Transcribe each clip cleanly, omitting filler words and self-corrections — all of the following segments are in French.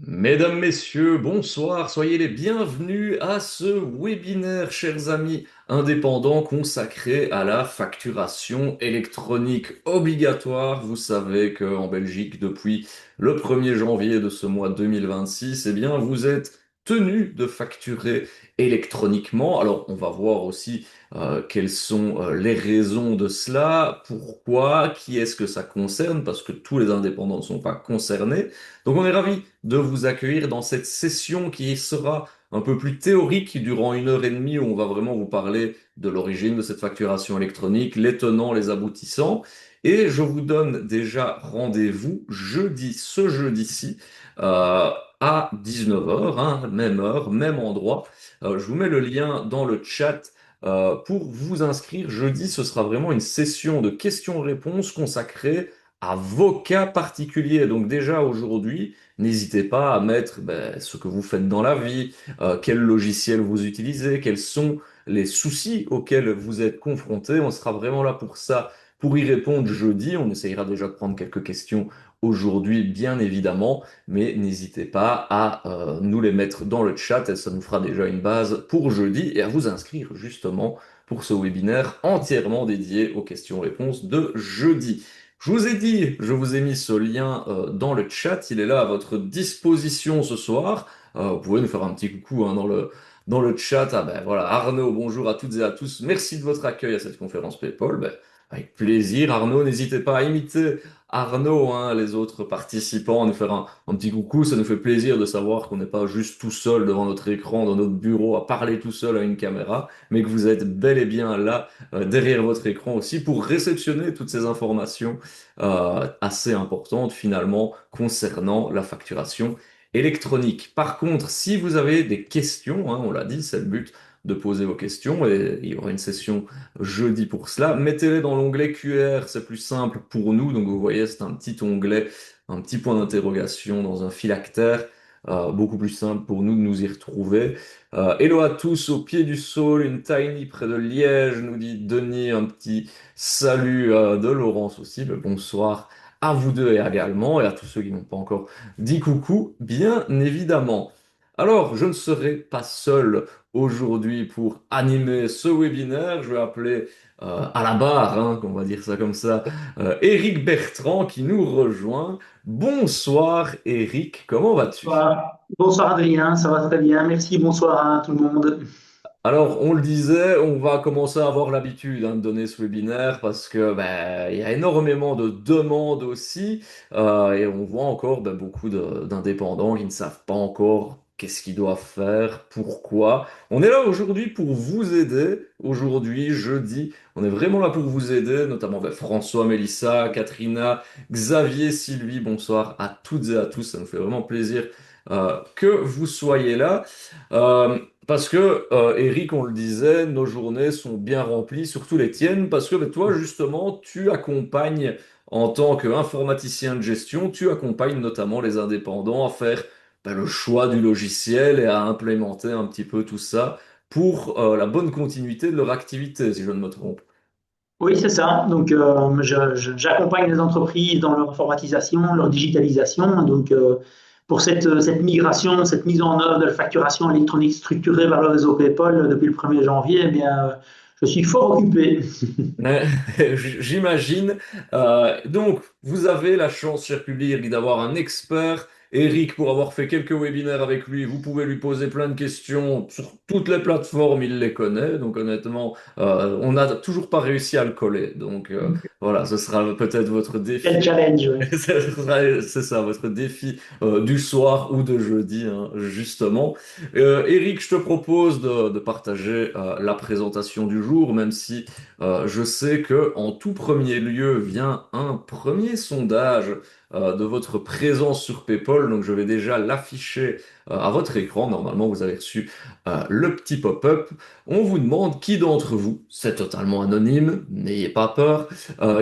Mesdames, Messieurs, bonsoir, soyez les bienvenus à ce webinaire, chers amis indépendants, consacré à la facturation électronique obligatoire. Vous savez qu'en Belgique, depuis le 1er janvier de ce mois 2026, eh bien, vous êtes tenus de facturer électroniquement. Alors, on va voir aussi quelles sont les raisons de cela, pourquoi, qui est-ce que ça concerne, parce que tous les indépendants ne sont pas concernés. Donc on est ravi de vous accueillir dans cette session qui sera un peu plus théorique durant 1 heure et demie où on va vraiment vous parler de l'origine de cette facturation électronique, les tenants, les aboutissants. Et je vous donne déjà rendez-vous jeudi, ce jeudi-ci, euh, à 19 heures, hein, même heure, même endroit. Je vous mets le lien dans le chat. Pour vous inscrire, jeudi, ce sera vraiment une session de questions-réponses consacrée à vos cas particuliers. Donc déjà aujourd'hui, n'hésitez pas à mettre ce que vous faites dans la vie, quel logiciel vous utilisez, quels sont les soucis auxquels vous êtes confrontés. On sera vraiment là pour ça, pour y répondre jeudi. On essayera déjà de prendre quelques questions aujourd'hui, bien évidemment, mais n'hésitez pas à nous les mettre dans le chat et ça nous fera déjà une base pour jeudi et à vous inscrire justement pour ce webinaire entièrement dédié aux questions-réponses de jeudi. Je vous ai dit, je vous ai mis ce lien dans le chat, il est là à votre disposition ce soir. Vous pouvez nous faire un petit coucou hein, dans le chat. Ah ben voilà, Arnaud, bonjour à toutes et à tous. Merci de votre accueil à cette conférence PayPal. Ben, avec plaisir, Arnaud, n'hésitez pas à imiter Arnaud, hein, les autres participants, à nous faire un petit coucou. Ça nous fait plaisir de savoir qu'on n'est pas juste tout seul devant notre écran, dans notre bureau, à parler tout seul à une caméra, mais que vous êtes bel et bien là derrière votre écran aussi pour réceptionner toutes ces informations assez importantes finalement concernant la facturation électronique. Par contre, si vous avez des questions, hein, on l'a dit, c'est le but de poser vos questions et il y aura une session jeudi pour cela. Mettez-les dans l'onglet QR, c'est plus simple pour nous. Donc vous voyez, c'est un petit onglet, un petit point d'interrogation dans un phylactère. Beaucoup plus simple pour nous de nous y retrouver. Hello à tous au pied du Saule, une tiny près de Liège, nous dit Denis, un petit salut de Laurence aussi, le bonsoir à vous deux et également, et à tous ceux qui n'ont pas encore dit coucou, bien évidemment. Alors, je ne serai pas seul aujourd'hui pour animer ce webinaire, je vais appeler à la barre, hein, on va dire ça comme ça, Éric Bertrand qui nous rejoint. Bonsoir Éric, comment vas-tu? Bonsoir Adrien, ça va très bien, merci, bonsoir à tout le monde. Alors, on le disait, on va commencer à avoir l'habitude hein, de donner ce webinaire parce que il y a énormément de demandes aussi et on voit encore beaucoup d'indépendants qui ne savent pas encore qu'est-ce qu'ils doivent faire, pourquoi. On est là aujourd'hui pour vous aider. Aujourd'hui, jeudi, on est vraiment là pour vous aider, notamment François, Mélissa, Katrina, Xavier, Sylvie. Bonsoir à toutes et à tous. Ça nous fait vraiment plaisir que vous soyez là. Parce que, Eric, on le disait, nos journées sont bien remplies, surtout les tiennes, parce que toi, justement, tu accompagnes, en tant qu'informaticien de gestion, tu accompagnes notamment les indépendants à faire le choix du logiciel et à implémenter un petit peu tout ça pour la bonne continuité de leur activité, si je ne me trompe. Oui, c'est ça. Donc, j'accompagne les entreprises dans leur informatisation, leur digitalisation. Donc, pour cette migration, cette mise en œuvre de la facturation électronique structurée vers le réseau PayPal depuis le 1er janvier, eh bien, je suis fort occupé. Ouais, j'imagine. Donc, vous avez la chance, cher public, d'avoir un expert. Eric, pour avoir fait quelques webinaires avec lui, vous pouvez lui poser plein de questions sur toutes les plateformes, il les connaît. Donc, honnêtement, on n'a toujours pas réussi à le coller. Donc, voilà, ce sera peut-être votre Quel défi. challenge, oui. C'est ça, votre défi du soir ou de jeudi, hein, justement. Eric, je te propose de partager la présentation du jour, même si je sais que en tout premier lieu vient un premier sondage de votre présence sur PayPal, donc je vais déjà l'afficher à votre écran. Normalement, vous avez reçu le petit pop-up. On vous demande qui d'entre vous, c'est totalement anonyme, n'ayez pas peur,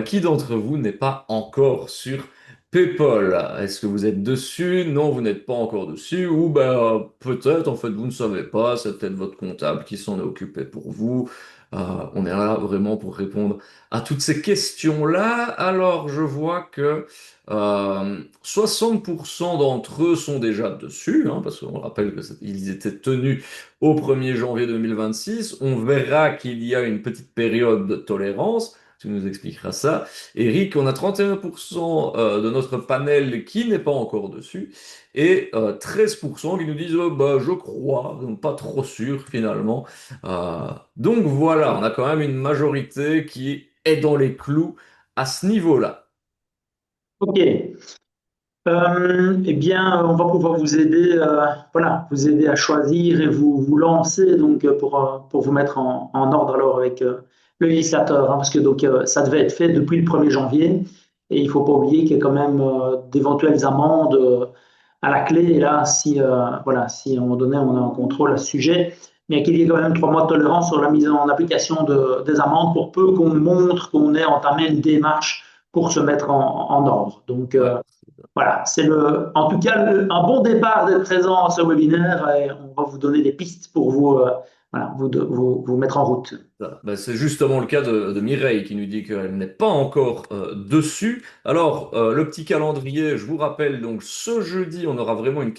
qui d'entre vous n'est pas encore sur PayPal, est-ce que vous êtes dessus? Non, vous n'êtes pas encore dessus. Ou ben, peut-être, en fait, vous ne savez pas. C'est peut-être votre comptable qui s'en est occupé pour vous. Euh, on est là vraiment pour répondre à toutes ces questions-là. Alors, je vois que 60% d'entre eux sont déjà dessus, hein, parce qu'on rappelle qu'ils étaient tenus au 1er janvier 2026. On verra qu'il y a une petite période de tolérance. Tu nous expliqueras ça. Eric, on a 31% de notre panel qui n'est pas encore dessus et 13% qui nous disent bah, je crois, donc pas trop sûr finalement. Donc voilà, on a quand même une majorité qui est dans les clous à ce niveau-là. Ok. Eh bien, on va pouvoir vous aider, voilà, vous aider à choisir et vous lancer donc pour vous mettre en ordre alors avec le législateur, hein, parce que donc ça devait être fait depuis le 1er janvier et il faut pas oublier qu'il y a quand même d'éventuelles amendes à la clé. Et là, si voilà, si à un moment donné on a un contrôle à ce sujet, mais qu'il y ait quand même 3 mois de tolérance sur la mise en application des amendes pour peu qu'on montre qu'on ait entamé une démarche pour se mettre en ordre. Donc Ouais. voilà, c'est en tout cas un bon départ d'être présent à ce webinaire et on va vous donner des pistes pour vous, voilà, vous mettre en route. Voilà. Ben, c'est justement le cas de Mireille qui nous dit qu'elle n'est pas encore dessus. Alors, le petit calendrier, je vous rappelle, donc ce jeudi, on aura vraiment une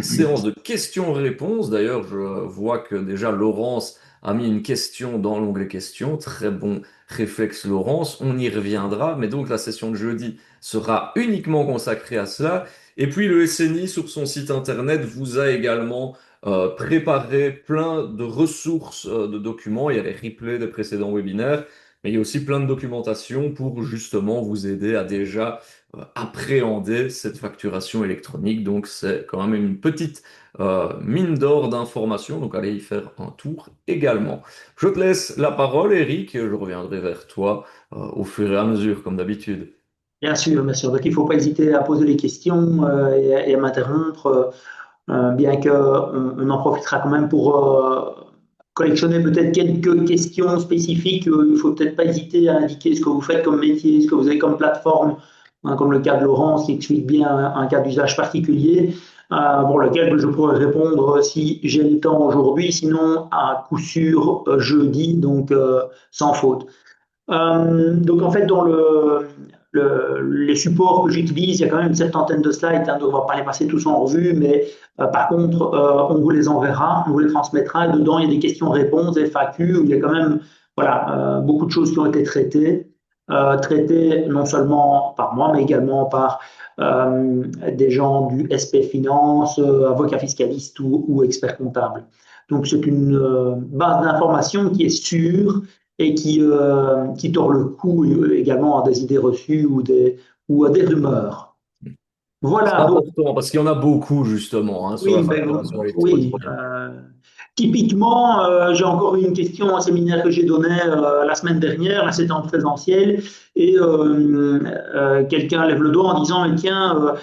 séance de questions-réponses. D'ailleurs, je vois que déjà Laurence a mis une question dans l'onglet questions. Très bon réflexe, Laurence. On y reviendra. Mais donc, la session de jeudi sera uniquement consacrée à cela. Et puis, le SNI, sur son site internet, vous a également préparer plein de ressources de documents. Il y a les replays des précédents webinaires, mais il y a aussi plein de documentation pour justement vous aider à déjà appréhender cette facturation électronique. Donc c'est quand même une petite mine d'or d'informations. Donc allez y faire un tour également. Je te laisse la parole, Eric. Je reviendrai vers toi au fur et à mesure, comme d'habitude. Bien sûr, bien sûr. Donc il ne faut pas hésiter à poser des questions et à m'interrompre, bien qu'on on en profitera quand même pour collectionner peut-être quelques questions spécifiques. Il ne faut peut-être pas hésiter à indiquer ce que vous faites comme métier, ce que vous avez comme plateforme, hein, comme le cas de Laurence qui explique bien un cas d'usage particulier, pour lequel je pourrais répondre si j'ai le temps aujourd'hui, sinon à coup sûr jeudi, donc sans faute. Donc en fait, dans les supports que j'utilise, il y a quand même une septantaine de slides, hein, donc on ne va pas les passer tous en revue, mais par contre, on vous les enverra, on vous les transmettra. Et dedans, il y a des questions-réponses, des FAQ, où il y a quand même voilà, beaucoup de choses qui ont été traitées non seulement par moi, mais également par des gens du SP Finance, avocats fiscalistes ou experts comptables. Donc c'est une base d'information qui est sûre et qui tord le cou également à des idées reçues ou à des rumeurs. C'est Voilà, donc important parce qu'il y en a beaucoup justement hein, sur la oui, facturation électronique. oui. Typiquement, j'ai encore eu une question au séminaire que j'ai donné la semaine dernière, là c'était en présentiel, et quelqu'un lève le doigt en disant, mais tiens,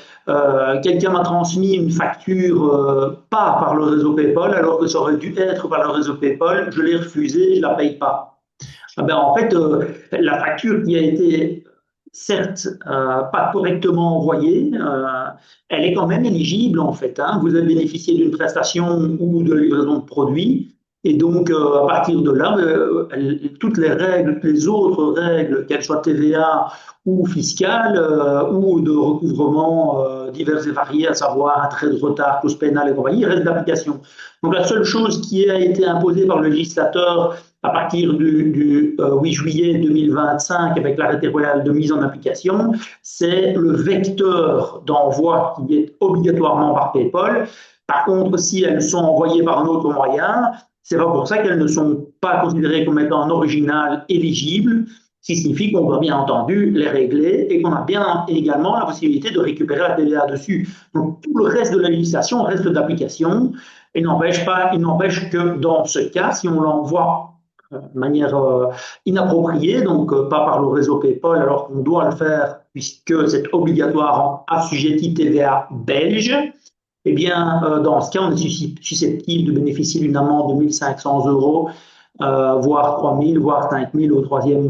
quelqu'un m'a transmis une facture pas par le réseau PayPal, alors que ça aurait dû être par le réseau PayPal, je l'ai refusé, je la paye pas. Ah ben, en fait, la facture qui a été certes pas correctement envoyée, elle est quand même éligible en fait, hein. Vous avez bénéficié d'une prestation ou de livraison de produits. Et donc, à partir de là, toutes les règles, les autres règles, qu'elles soient TVA ou fiscales ou de recouvrement divers et variés, à savoir attrait de retard, cause pénale et compagnie, restent d'application. Donc, la seule chose qui a été imposée par le législateur à partir du 8 juillet 2025 avec l'arrêté royal de mise en application, c'est le vecteur d'envoi qui est obligatoirement par PayPal. Par contre, si elles sont envoyées par un autre moyen, c'est pas pour ça qu'elles ne sont pas considérées comme étant en original éligible, ce qui signifie qu'on doit bien entendu les régler et qu'on a bien également la possibilité de récupérer la TVA dessus. Donc tout le reste de la législation reste d'application. Il n'empêche que dans ce cas, si on l'envoie de manière inappropriée, donc pas par le réseau PayPal, alors qu'on doit le faire puisque c'est obligatoire assujetti TVA belge, eh bien, dans ce cas, on est susceptible de bénéficier d'une amende de 1 500 euros voire 3000, voire 5000 au troisième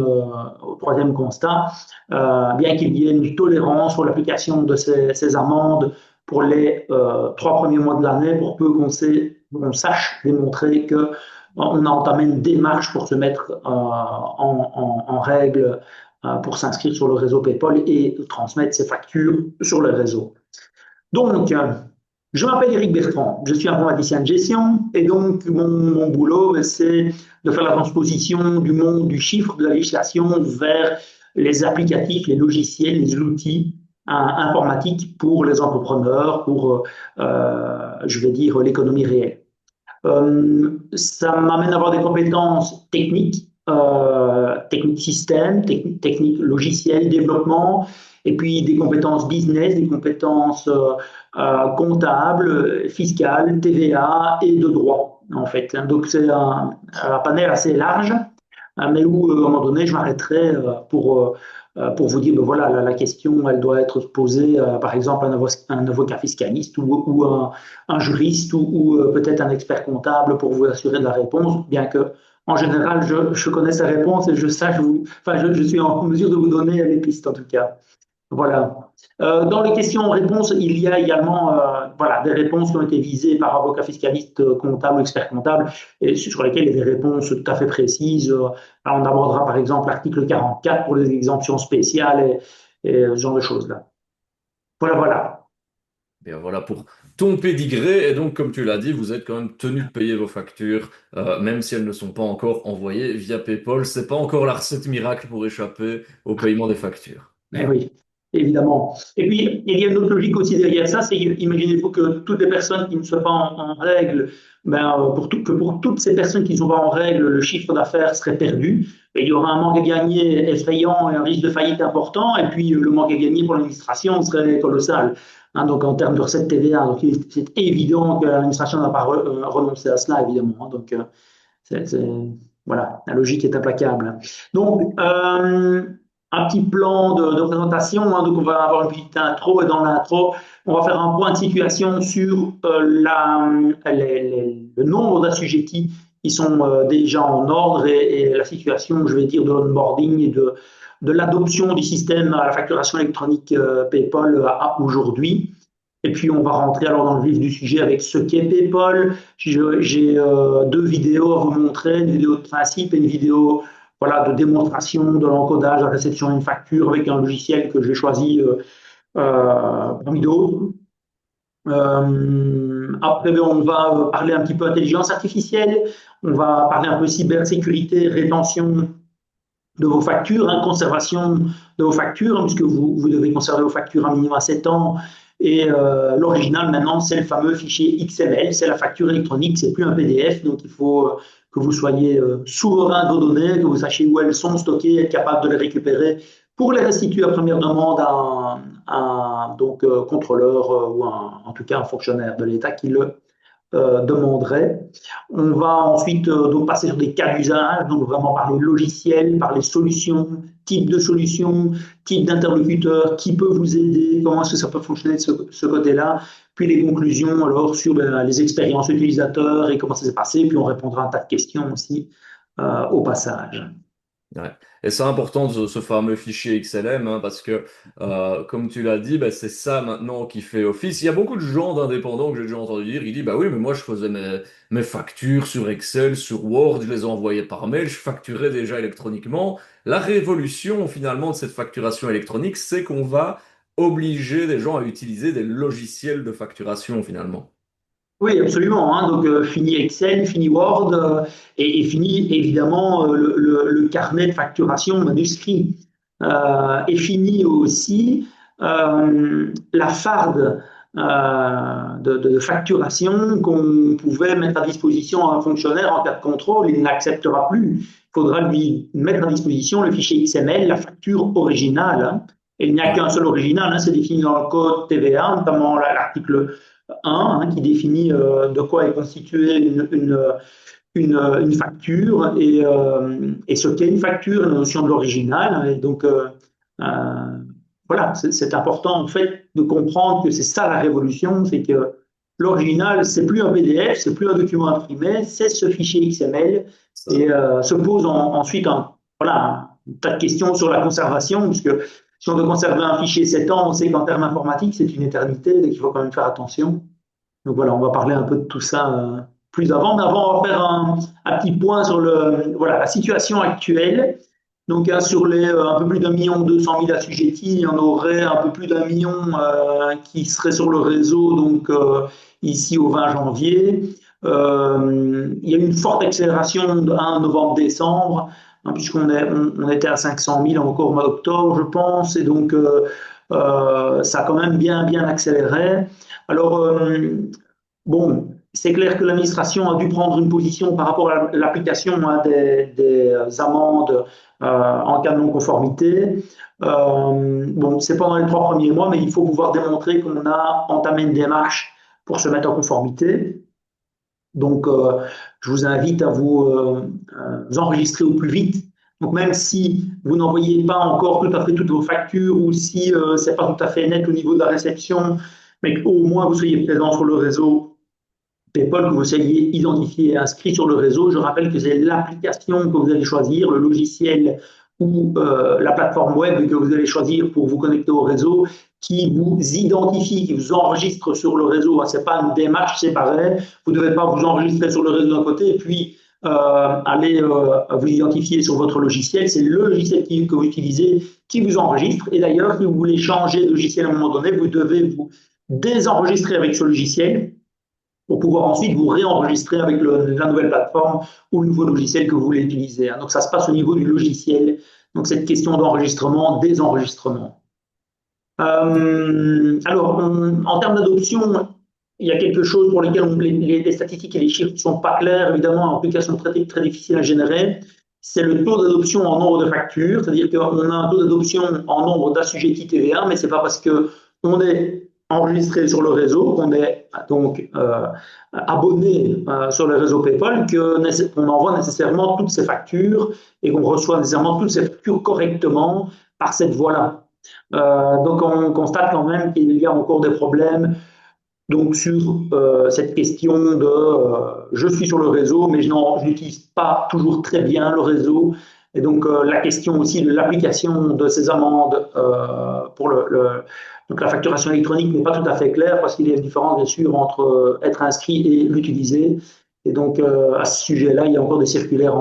constat, bien qu'il y ait une tolérance sur l'application de ces amendes pour les 3 premiers mois de l'année, pour peu qu'on sache démontrer qu'on a entamé une démarche pour se mettre en règle, pour s'inscrire sur le réseau PayPal et transmettre ses factures sur le réseau. Donc, je m'appelle Eric Bertrand, je suis informaticien de gestion et donc mon boulot, c'est de faire la transposition du monde du chiffre de la législation vers les applicatifs, les logiciels, les outils informatiques pour les entrepreneurs, pour, je vais dire, l'économie réelle. Ça m'amène à avoir des compétences techniques, techniques système, techniques logicielles, développement, et puis des compétences business, des compétences comptables, fiscales, TVA et de droit, en fait. Donc c'est un panel assez large, mais où, à un moment donné, je m'arrêterai pour vous dire, ben voilà, la question, elle doit être posée, par exemple, à un avocat fiscaliste ou un juriste ou peut-être un expert comptable pour vous assurer de la réponse, bien que, en général, je connais sa réponse et je sache enfin, je suis en mesure de vous donner les pistes, en tout cas. Voilà. Dans les questions-réponses, il y a également voilà, des réponses qui ont été visées par avocats fiscalistes, comptables, experts comptables, et sur lesquelles il y a des réponses tout à fait précises. Là, on abordera par exemple l'article 44 pour les exemptions spéciales et ce genre de choses-là. Voilà, voilà. Bien voilà pour ton pédigré. Et donc, comme tu l'as dit, vous êtes quand même tenu de payer vos factures, même si elles ne sont pas encore envoyées via PayPal. C'est pas encore la recette miracle pour échapper au paiement des factures. Eh oui, évidemment. Et puis, il y a une autre logique aussi derrière ça, c'est imaginez-vous que toutes les personnes qui ne soient pas en règle, ben, que pour toutes ces personnes qui ne sont pas en règle, le chiffre d'affaires serait perdu. Et il y aura un manque à gagner effrayant et un risque de faillite important. Et puis, le manque à gagner pour l'administration serait colossal. Hein, donc, en termes de recettes TVA, donc c'est évident que l'administration n'a pas renoncé à cela, évidemment. Hein. Donc, voilà, la logique est implacable. Donc, un petit plan de présentation. Hein, donc, on va avoir une petite intro et dans l'intro, on va faire un point de situation sur le nombre d'assujettis qui sont déjà en ordre et la situation, je vais dire, de l'onboarding et de l'adoption du système à la facturation électronique PayPal à aujourd'hui. Et puis, on va rentrer alors dans le vif du sujet avec ce qu'est PayPal. J'ai 2 vidéos à vous montrer, une vidéo de principe et une vidéo voilà, de démonstration de l'encodage, de la réception d'une facture avec un logiciel que j'ai choisi parmi d'autres. Après, on va parler un petit peu intelligence artificielle, on va parler un peu cybersécurité, rétention de vos factures, hein, conservation de vos factures, hein, puisque vous devez conserver vos factures un minimum à 7 ans. Et l'original, maintenant, c'est le fameux fichier XML, c'est la facture électronique, c'est plus un PDF, donc il faut que vous soyez souverain de vos données, que vous sachiez où elles sont stockées, être capable de les récupérer pour les restituer à première demande à un donc, contrôleur ou en tout cas un fonctionnaire de l'État qui le demanderait. On va ensuite donc passer sur des cas d'usage, donc vraiment parler logiciel, parler solutions, type de solution, type d'interlocuteur, qui peut vous aider, comment est-ce que ça peut fonctionner de ce côté-là, puis les conclusions alors sur les expériences utilisateurs et comment ça s'est passé, puis on répondra à un tas de questions aussi au passage. Ouais. Et c'est important ce fameux fichier XLM, hein, parce que, comme tu l'as dit, bah, c'est ça maintenant qui fait office. Il y a beaucoup de gens d'indépendants que j'ai déjà entendu dire, ils disent, bah oui, mais moi je faisais mes factures sur Excel, sur Word, je les envoyais par mail, je facturais déjà électroniquement. La révolution finalement de cette facturation électronique, c'est qu'on va obliger des gens à utiliser des logiciels de facturation finalement. Oui, absolument. Hein. Donc, fini Excel, fini Word et fini évidemment le carnet de facturation manuscrit. Et fini aussi la farde de facturation qu'on pouvait mettre à disposition à un fonctionnaire en cas de contrôle. Il n'acceptera plus. Il faudra lui mettre à disposition le fichier XML, la facture originale. Hein. Et il n'y a qu'un seul original, hein, c'est défini dans le code TVA, notamment l'article 1, hein, qui définit de quoi est constituée une facture et ce qu'est une facture, la notion de l'original. Hein. Et donc, voilà, c'est important en fait de comprendre que c'est ça la révolution, c'est que L'original, c'est plus un PDF, c'est plus un document imprimé, c'est ce fichier XML Ça. et se pose ensuite voilà, un tas de questions sur la conservation, puisque si on veut conserver un fichier 7 ans, on sait qu'en termes informatiques, c'est une éternité, donc il faut quand même faire attention. Donc voilà, on va parler un peu de tout ça plus avant. Mais avant, on va faire un petit point sur voilà, la situation actuelle. Donc sur les un peu plus d'1 200 000 assujettis, il y en aurait un peu plus d'1 million qui seraient sur le réseau donc ici au 20 janvier. Il y a eu une forte accélération de 1 novembre-décembre, hein, on était à 500 000 encore au mois d'octobre, je pense, et donc ça a quand même bien accéléré. Alors, bon, c'est clair que l'administration a dû prendre une position par rapport à l'application des amendes en cas de non-conformité. Bon, c'est pendant les 3 premiers mois, mais il faut pouvoir démontrer qu'on a entamé une démarche pour se mettre en conformité. Donc, je vous invite à vous enregistrer au plus vite. Donc, même si vous n'envoyez pas encore tout à fait toutes vos factures ou si ce n'est pas tout à fait net au niveau de la réception, mais qu'au moins vous soyez présent sur le réseau PayPal, que vous soyez identifié et inscrit sur le réseau. Je rappelle que c'est l'application que vous allez choisir, le logiciel ou la plateforme web que vous allez choisir pour vous connecter au réseau qui vous identifie, qui vous enregistre sur le réseau. Ce n'est pas une démarche séparée. Vous ne devez pas vous enregistrer sur le réseau d'un côté et puis aller vous identifier sur votre logiciel. C'est le logiciel que vous utilisez qui vous enregistre. Et d'ailleurs, si vous voulez changer de logiciel à un moment donné, vous devez vous désenregistrer avec ce logiciel pour pouvoir ensuite vous réenregistrer avec la nouvelle plateforme ou le nouveau logiciel que vous voulez utiliser. Donc ça se passe au niveau du logiciel. Donc cette question d'enregistrement, désenregistrement. Alors, en termes d'adoption, il y a quelque chose pour lesquels les statistiques et les chiffres ne sont pas clairs. Évidemment, en tout cas, sont très difficiles à générer. C'est le taux d'adoption en nombre de factures, c'est-à-dire qu'on a un taux d'adoption en nombre d'assujettis TVA, mais ce n'est pas parce qu'on est enregistré sur le réseau, qu'on est donc abonné sur le réseau PayPal, qu'on envoie nécessairement toutes ces factures et qu'on reçoit nécessairement toutes ces factures correctement par cette voie-là. Donc on constate quand même qu'il y a encore des problèmes donc sur cette question de je suis sur le réseau mais je n'utilise pas toujours très bien le réseau et donc la question aussi de l'application de ces amendes pour donc la facturation électronique n'est pas tout à fait claire parce qu'il y a une différence bien sûr entre être inscrit et l'utiliser et donc à ce sujet-là il y a encore des circulaires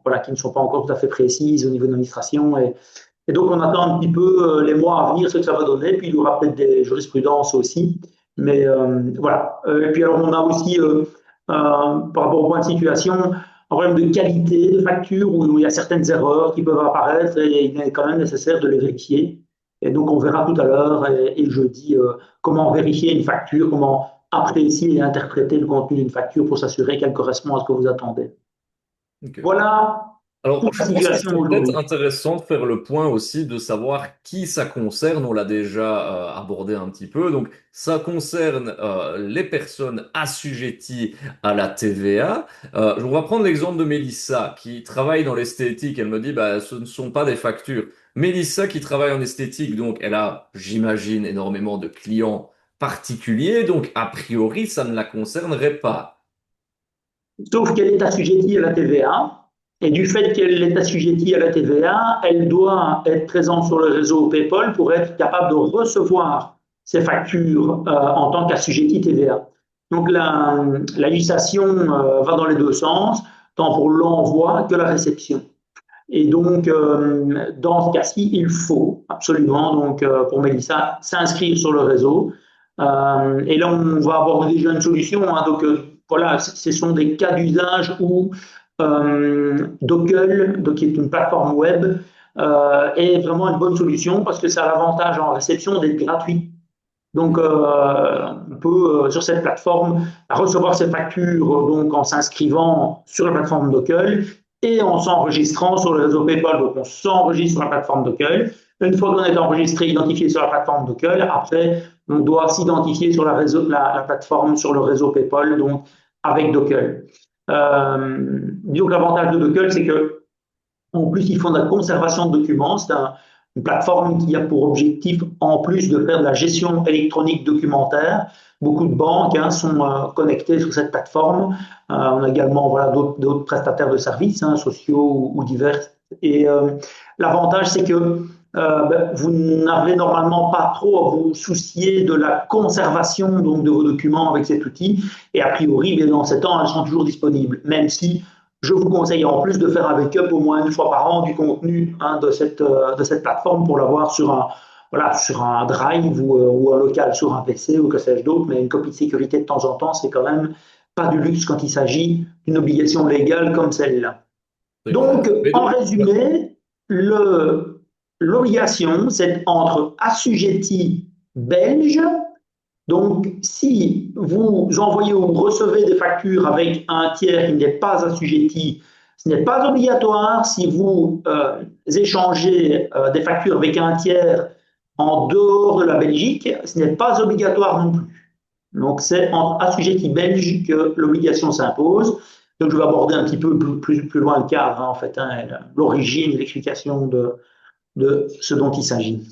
voilà, qui ne sont pas encore tout à fait précises au niveau de l'administration et donc, on attend un petit peu les mois à venir, ce que ça va donner. Puis, il y aura peut-être des jurisprudences aussi. Mais voilà. Et puis, alors, on a aussi, par rapport au point de situation, un problème de qualité de facture où il y a certaines erreurs qui peuvent apparaître et il est quand même nécessaire de les vérifier. Et donc, on verra tout à l'heure et jeudi comment vérifier une facture, comment apprécier et interpréter le contenu d'une facture pour s'assurer qu'elle correspond à ce que vous attendez. Ok. Voilà Alors, pour la je pense que situation c'est peut-être aujourd'hui. intéressant de faire le point aussi, de savoir qui ça concerne. On l'a déjà abordé un petit peu. Donc, ça concerne les personnes assujetties à la TVA. On va prendre l'exemple de Mélissa, qui travaille dans l'esthétique. Elle me dit, bah, ce ne sont pas des factures. Mélissa, qui travaille en esthétique, donc elle a, j'imagine, énormément de clients particuliers. Donc, a priori, ça ne la concernerait pas. Sauf qu'elle est assujettie à la TVA. Et du fait qu'elle est assujettie à la TVA, elle doit être présente sur le réseau PayPal pour être capable de recevoir ses factures en tant qu'assujettie TVA. Donc la législation va dans les deux sens, tant pour l'envoi que la réception. Et donc, dans ce cas-ci, il faut absolument, donc, pour Mélissa, s'inscrire sur le réseau. Et là, on va avoir déjà une solution. Hein, donc, voilà, ce sont des cas d'usage où Dockle, donc, qui est une plateforme web, est vraiment une bonne solution parce que ça a l'avantage en réception d'être gratuit. Donc, on peut, sur cette plateforme, recevoir ses factures donc, en s'inscrivant sur la plateforme Dockle et en s'enregistrant sur le réseau PayPal. Donc, on s'enregistre sur la plateforme Dockle. Une fois qu'on est enregistré, identifié sur la plateforme Dockle, après, on doit s'identifier sur la plateforme, sur le réseau PayPal, donc avec Dockle. Donc, l'avantage de Dockle, c'est que en plus, ils font de la conservation de documents. C'est une plateforme qui a pour objectif, en plus de faire de la gestion électronique documentaire, beaucoup de banques sont connectées sur cette plateforme. On a également voilà, d'autres prestataires de services sociaux ou divers. Et l'avantage, c'est que vous n'avez normalement pas trop à vous soucier de la conservation donc, de vos documents avec cet outil. Et a priori, bien, dans 7 ans, elles sont toujours disponibles, même si je vous conseille en plus de faire un backup au moins une fois par an du contenu de cette plateforme pour l'avoir sur voilà, sur un drive ou un local sur un PC ou que sais-je d'autre, mais une copie de sécurité de temps en temps, c'est quand même pas du luxe quand il s'agit d'une obligation légale comme celle-là. C'est clair. Donc, Mais en donc, résumé, l'obligation, c'est entre assujettis belges. Donc, si vous envoyez ou recevez des factures avec un tiers qui n'est pas assujetti, ce n'est pas obligatoire. Si vous échangez des factures avec un tiers en dehors de la Belgique, ce n'est pas obligatoire non plus. Donc, c'est en assujetti belge que l'obligation s'impose. Donc, je vais aborder un petit peu plus loin le cadre, en fait, l'origine et l'explication de ce dont il s'agit.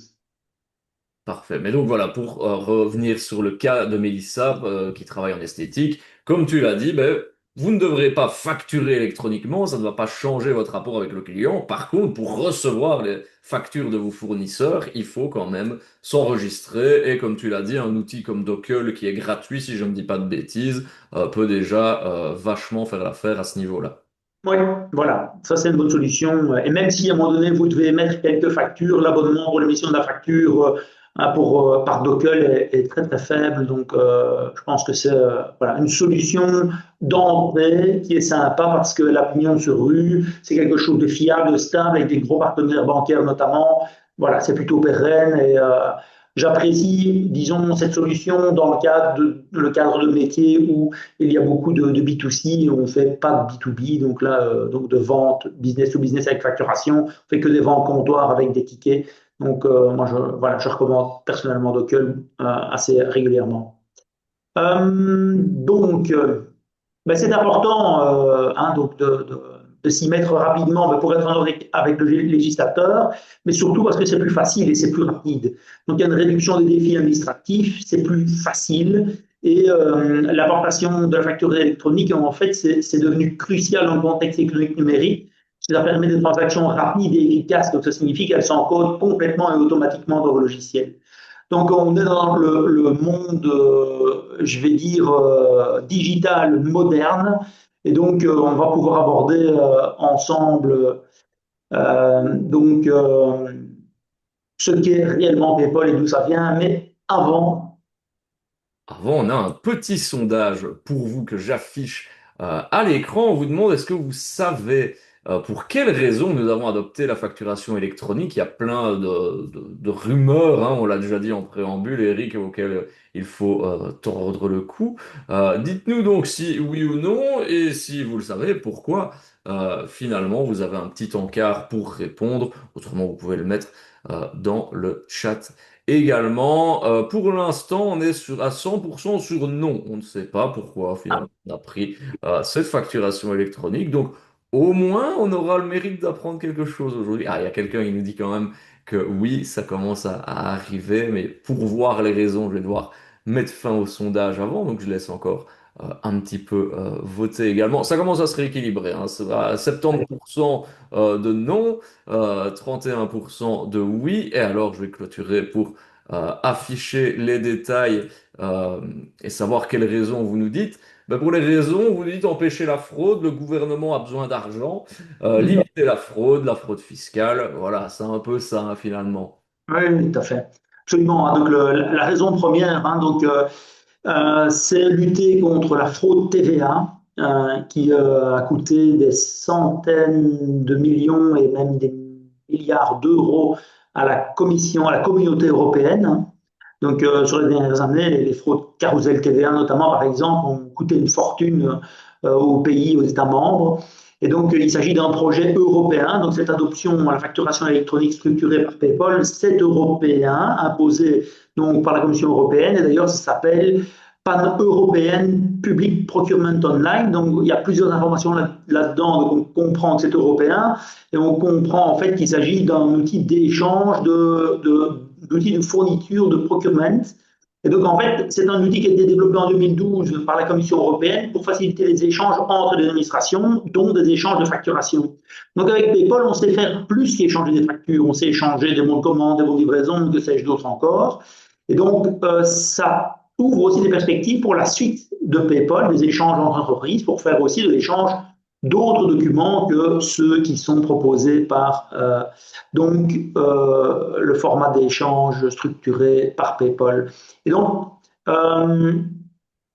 parfait. Mais donc voilà, pour revenir sur le cas de Mélissa qui travaille en esthétique, comme tu l'as dit, ben, vous ne devrez pas facturer électroniquement, ça ne va pas changer votre rapport avec le client. Par contre, pour recevoir les factures de vos fournisseurs, il faut quand même s'enregistrer. Et comme tu l'as dit, un outil comme Docle qui est gratuit, si je ne dis pas de bêtises, peut déjà vachement faire l'affaire à ce niveau-là. Oui, voilà, ça c'est une bonne solution. Et même si à un moment donné vous devez mettre quelques factures, l'abonnement pour l'émission de la facture par Docker est très très faible. Donc je pense que c'est voilà, une solution d'entrée qui est sympa parce que la pignon sur rue, c'est quelque chose de fiable, de stable, avec des gros partenaires bancaires notamment. Voilà, c'est plutôt pérenne et j'apprécie, disons, cette solution dans le cadre de métier où il y a beaucoup de B2C et on ne fait pas de B2B, donc là, donc de vente business to business avec facturation, on fait que des ventes comptoirs avec des tickets. Donc, moi, voilà, je recommande personnellement Docker assez régulièrement. Donc, ben, c'est important donc de s'y mettre rapidement pour être en ordre avec le législateur, mais surtout parce que c'est plus facile et c'est plus rapide. Donc il y a une réduction des défis administratifs, c'est plus facile et l'importation de la facture électronique, en fait, c'est devenu crucial dans le contexte économique numérique. Ça permet des transactions rapides et efficaces, donc ça signifie qu'elles s'encodent complètement et automatiquement dans le logiciel. Donc, on est dans le monde, je vais dire, digital moderne. Et donc, on va pouvoir aborder ensemble donc, ce qu'est réellement PayPal et d'où ça vient. Mais avant, Avant, on a un petit sondage pour vous que j'affiche à l'écran. On vous demande est-ce que vous savez pour quelles raisons nous avons adopté la facturation électronique? Il y a plein de rumeurs, hein, on l'a déjà dit en préambule, Eric, auxquelles il faut tordre le cou. Dites-nous donc si oui ou non, et si vous le savez, pourquoi finalement vous avez un petit encart pour répondre. Autrement, vous pouvez le mettre dans le chat. Également, pour l'instant, on est à 100% sur non. On ne sait pas pourquoi finalement on a pris cette facturation électronique. Donc, au moins, on aura le mérite d'apprendre quelque chose aujourd'hui. Ah, il y a quelqu'un qui nous dit quand même que oui, ça commence à arriver, mais pour voir les raisons, je vais devoir mettre fin au sondage avant. Donc, je laisse encore un petit peu voter également. Ça commence à se rééquilibrer, hein. C'est à 70% de non, 31% de oui. Et alors, je vais clôturer pour afficher les détails et savoir quelles raisons vous nous dites. Ben, pour les raisons, vous dites empêcher la fraude, le gouvernement a besoin d'argent, limiter la fraude fiscale. Voilà, c'est un peu ça hein, finalement. oui, tout à fait. Absolument, hein. Donc, la raison première, donc, c'est lutter contre la fraude TVA qui a coûté des centaines de millions et même des milliards d'euros à la Commission, à la communauté européenne, hein. Donc, sur les dernières années, les fraudes carousel TVA, notamment, par exemple, ont coûté une fortune aux pays, aux États membres. Et donc, il s'agit d'un projet européen. Donc, cette adoption à la facturation électronique structurée par PayPal, c'est européen, imposé donc, par la Commission européenne. Et d'ailleurs, ça s'appelle pan-européenne Public Procurement Online. Donc, il y a plusieurs informations là-dedans. Donc, on comprend que c'est européen et on comprend en fait qu'il s'agit d'un outil d'échange, d'outils de fourniture, de procurement. Et donc, en fait, c'est un outil qui a été développé en 2012 par la Commission européenne pour faciliter les échanges entre les administrations, dont des échanges de facturation. Donc, avec PayPal, on sait faire plus qu'échanger des factures. On sait échanger des bons de commande, des bons de livraison, que sais-je d'autres encore. Et donc, ça ouvre aussi des perspectives pour la suite de PayPal, des échanges entre entreprises, pour faire aussi de l'échange d'autres documents que ceux qui sont proposés par le format d'échange structuré par PayPal. Et donc,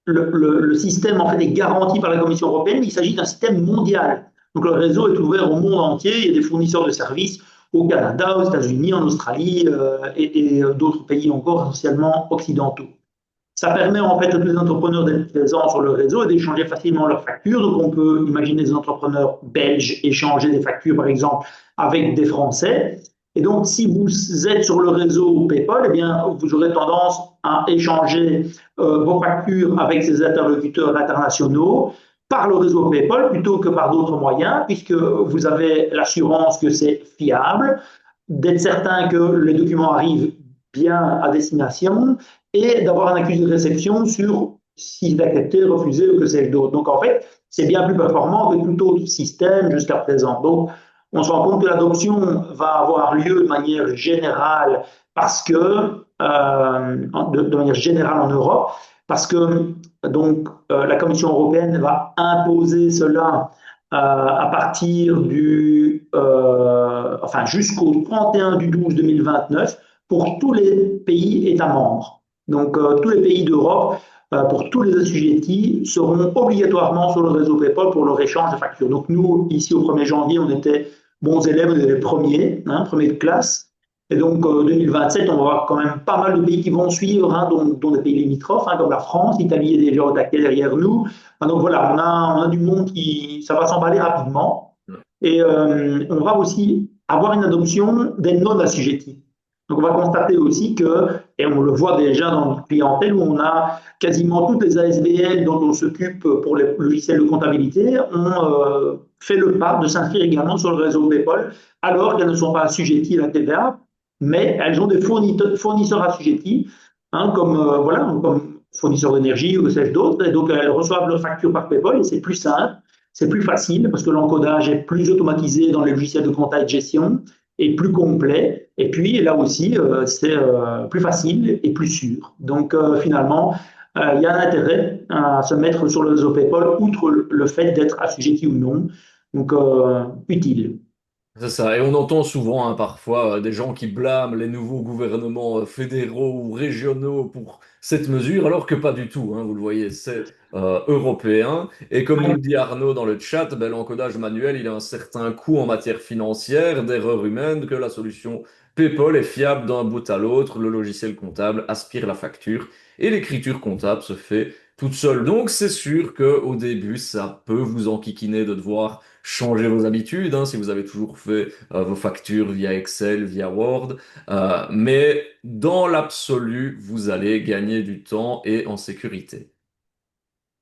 le système en fait est garanti par la Commission européenne, mais il s'agit d'un système mondial. Donc le réseau est ouvert au monde entier, il y a des fournisseurs de services au Canada, aux États-Unis, en Australie et d'autres pays encore, essentiellement occidentaux. Ça permet en fait à tous les entrepreneurs d'être présents sur le réseau et d'échanger facilement leurs factures. Donc on peut imaginer des entrepreneurs belges échanger des factures par exemple avec des Français. Et donc si vous êtes sur le réseau PayPal, eh bien vous aurez tendance à échanger vos factures avec ces interlocuteurs internationaux par le réseau PayPal plutôt que par d'autres moyens, puisque vous avez l'assurance que c'est fiable, d'être certain que les documents arrivent bien à destination et d'avoir un accusé de réception sur s'il est accepté, refusé ou que sais-je d'autre. Donc en fait, c'est bien plus performant que tout autre système jusqu'à présent. Donc on se rend compte que l'adoption va avoir lieu de manière générale parce que, de manière générale en Europe, parce que la Commission européenne va imposer cela à partir enfin jusqu'au 31 du 12 2029 pour tous les pays États membres. Donc tous les pays d'Europe, pour tous les assujettis, seront obligatoirement sur le réseau PayPal pour leur échange de factures. Donc nous, ici au 1er janvier, on était bons élèves, on était les premiers, premiers de classe. Et donc 2027, on va avoir quand même pas mal de pays qui vont suivre, dont des pays limitrophes, comme la France, l'Italie est déjà au taquet derrière nous. Donc voilà, on a du monde ça va s'emballer rapidement. Et on va aussi avoir une adoption des non-assujettis. Donc on va constater aussi que, et on le voit déjà dans notre clientèle, où on a quasiment toutes les ASBL dont on s'occupe pour les logiciels de comptabilité, ont fait le pas de s'inscrire également sur le réseau PayPal, alors qu'elles ne sont pas assujetties à la TVA, mais elles ont des fournisseurs assujettis, comme fournisseurs d'énergie ou que sais-je d'autres, et donc elles reçoivent leurs factures par PayPal, et c'est plus simple, c'est plus facile, parce que l'encodage est plus automatisé dans les logiciels de compta et de gestion, et plus complet. Et puis là aussi, c'est plus facile et plus sûr. Donc finalement, il y a un intérêt à se mettre sur le réseau PayPal, outre le fait d'être assujetti ou non. Donc utile. C'est ça, et on entend souvent parfois des gens qui blâment les nouveaux gouvernements fédéraux ou régionaux pour cette mesure, alors que pas du tout, vous le voyez, c'est européen. Et comme nous le dit Arnaud dans le chat, ben, l'encodage manuel, il a un certain coût en matière financière, d'erreur humaine, que la solution PayPal est fiable d'un bout à l'autre, le logiciel comptable aspire la facture et l'écriture comptable se fait toute seule. Donc c'est sûr qu'au début, ça peut vous enquiquiner de devoir changer vos habitudes, si vous avez toujours fait vos factures via Excel, via Word, mais dans l'absolu, vous allez gagner du temps et en sécurité.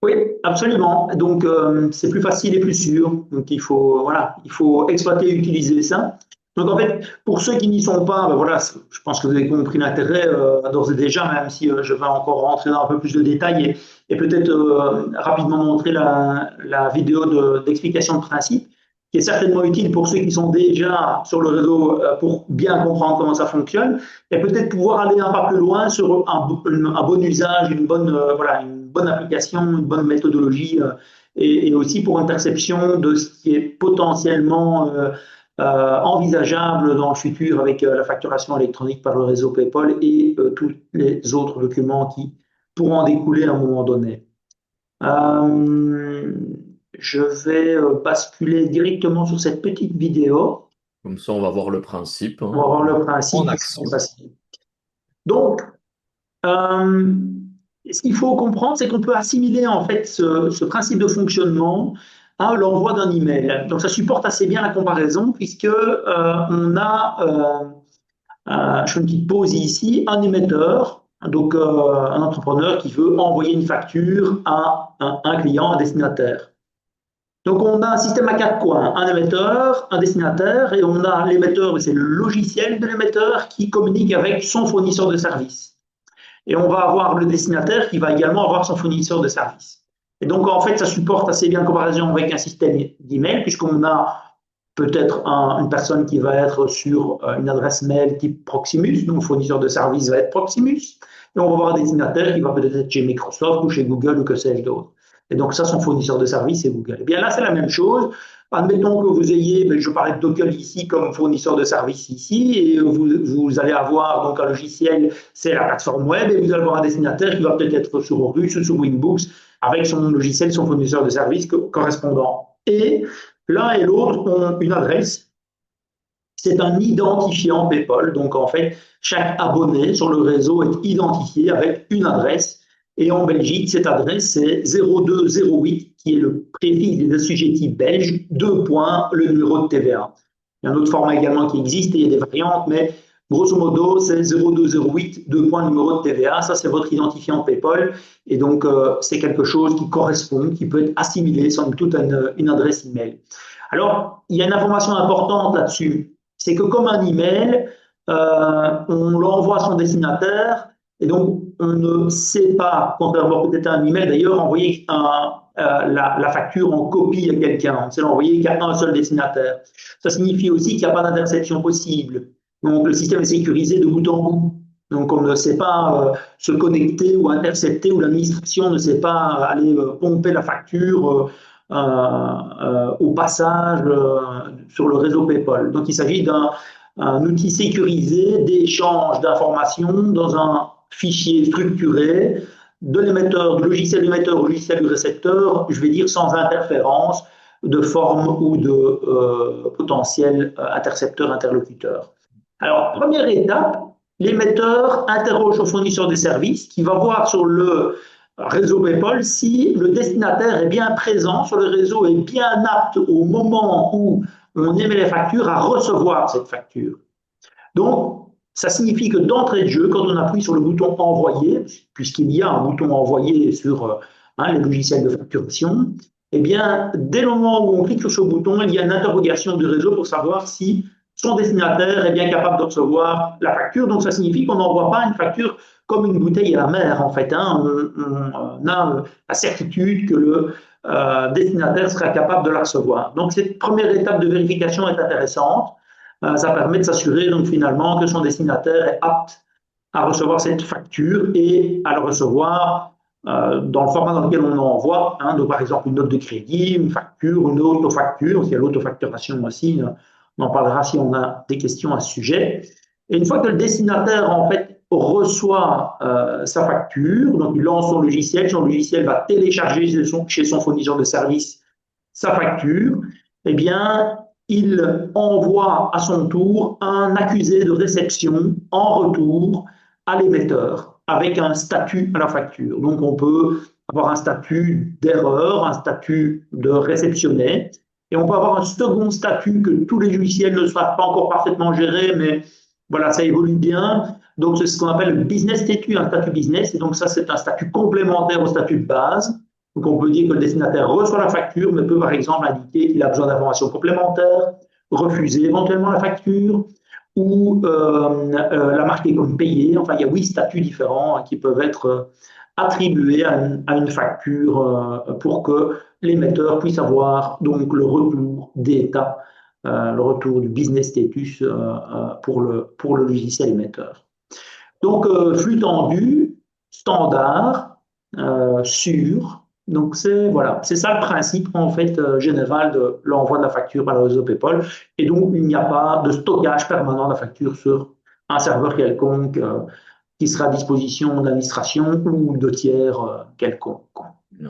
Oui, absolument. Donc, c'est plus facile et plus sûr. Donc, il faut exploiter et utiliser ça. Donc, en fait, pour ceux qui n'y sont pas, ben voilà, je pense que vous avez compris l'intérêt d'ores et déjà, même si je vais encore rentrer dans un peu plus de détails et peut-être rapidement montrer la vidéo d'explication de principe, qui est certainement utile pour ceux qui sont déjà sur le réseau pour bien comprendre comment ça fonctionne, et peut-être pouvoir aller un pas plus loin sur un bon usage, une bonne application, une bonne méthodologie, et aussi pour une perception de ce qui est potentiellement envisageable dans le futur avec la facturation électronique par le réseau PayPal et tous les autres documents qui pourront en découler à un moment donné. Euh, je vais basculer directement sur cette petite vidéo. Comme ça, on va voir le principe, On va voir le en principe qui action. sont facile. Donc, euh, ce qu'il faut comprendre, c'est qu'on peut assimiler en fait ce principe de fonctionnement à l'envoi d'un email. Donc, ça supporte assez bien la comparaison puisque on a, je fais une petite pause ici, un émetteur. Donc, un entrepreneur qui veut envoyer une facture à un client, un destinataire. Donc, on a un système à quatre coins, un émetteur, un destinataire, et on a l'émetteur, c'est le logiciel de l'émetteur qui communique avec son fournisseur de service. Et on va avoir le destinataire qui va également avoir son fournisseur de service. Et donc, en fait, ça supporte assez bien la comparaison avec un système d'email, puisqu'on a peut-être une personne qui va être sur une adresse mail type Proximus, donc le fournisseur de service va être Proximus, et on va avoir un destinataire qui va peut-être être chez Microsoft ou chez Google ou que sais-je d'autre. Et donc ça, son fournisseur de service, c'est Google. Et bien là, c'est la même chose. Admettons que vous ayez, je parlais de Docker ici comme fournisseur de service ici, et vous allez avoir donc un logiciel, c'est la plateforme web, et vous allez avoir un destinataire qui va peut-être être sur Horus ou sur Winbooks, avec son logiciel, son fournisseur de service correspondant. Et l'un et l'autre ont une adresse. C'est un identifiant PayPal. Donc, en fait, chaque abonné sur le réseau est identifié avec une adresse. Et en Belgique, cette adresse, c'est 0208, qui est le préfixe des assujettis belges, 2 points, le numéro de TVA. Il y a un autre format également qui existe et il y a des variantes, mais grosso modo, c'est 0208, 2 points, numéro de TVA. Ça, c'est votre identifiant PayPal. Et donc, c'est quelque chose qui correspond, qui peut être assimilé, somme toute, à une adresse email. Alors, il y a une information importante là-dessus, c'est que comme un email, on l'envoie à son destinataire et donc on ne sait pas, contrairement peut-être à un email d'ailleurs, envoyer la facture en copie à quelqu'un. On sait l'envoyer qu'à un seul destinataire. Ça signifie aussi qu'il n'y a pas d'interception possible. Donc le système est sécurisé de bout en bout. Donc on ne sait pas se connecter ou intercepter, ou l'administration ne sait pas aller pomper la facture au passage sur le réseau PayPal. Donc il s'agit d'un outil sécurisé d'échange d'informations dans un fichier structuré de l'émetteur, du logiciel d'émetteur au logiciel du récepteur, je vais dire sans interférence de forme ou de potentiel intercepteur-interlocuteur. Alors, première étape, l'émetteur interroge son fournisseur de services qui va voir sur le réseau PayPal si le destinataire est bien présent sur le réseau, est bien apte au moment où on émet les factures à recevoir cette facture. Donc, ça signifie que d'entrée de jeu, quand on appuie sur le bouton envoyer, puisqu'il y a un bouton envoyer sur les logiciels de facturation, eh bien, dès le moment où on clique sur ce bouton, il y a une interrogation du réseau pour savoir si son destinataire est bien capable de recevoir la facture. Donc, ça signifie qu'on n'envoie pas une facture comme une bouteille à la mer, en fait. On a la certitude que le destinataire sera capable de la recevoir. Donc, cette première étape de vérification est intéressante. Ça permet de s'assurer donc finalement que son destinataire est apte à recevoir cette facture et à le recevoir dans le format dans lequel on l'envoie, donc par exemple une note de crédit, une facture, une autofacture, il y a l'autofacturation aussi, on en parlera si on a des questions à ce sujet. Et une fois que le destinataire en fait reçoit sa facture, donc il lance son logiciel va télécharger chez son fournisseur de service sa facture, eh bien, il envoie à son tour un accusé de réception en retour à l'émetteur avec un statut à la facture. Donc, on peut avoir un statut d'erreur, un statut de réceptionné, et on peut avoir un second statut que tous les logiciels ne soient pas encore parfaitement gérés, mais voilà, ça évolue bien. Donc, c'est ce qu'on appelle le business statut, un statut business, et donc ça, c'est un statut complémentaire au statut de base. Donc, on peut dire que le destinataire reçoit la facture, mais peut par exemple indiquer qu'il a besoin d'informations complémentaires, refuser éventuellement la facture ou la marquer comme payée. Enfin, il y a 8 statuts différents qui peuvent être attribués à une facture pour que l'émetteur puisse avoir donc le retour d'état, le retour du business status pour le logiciel émetteur. Donc, flux tendu, standard, sûr. Donc, c'est voilà, c'est ça le principe en fait général de l'envoi de la facture par le réseau PayPal. Et donc, il n'y a pas de stockage permanent de la facture sur un serveur quelconque qui sera à disposition de l'administration ou de tiers quelconque. Ouais.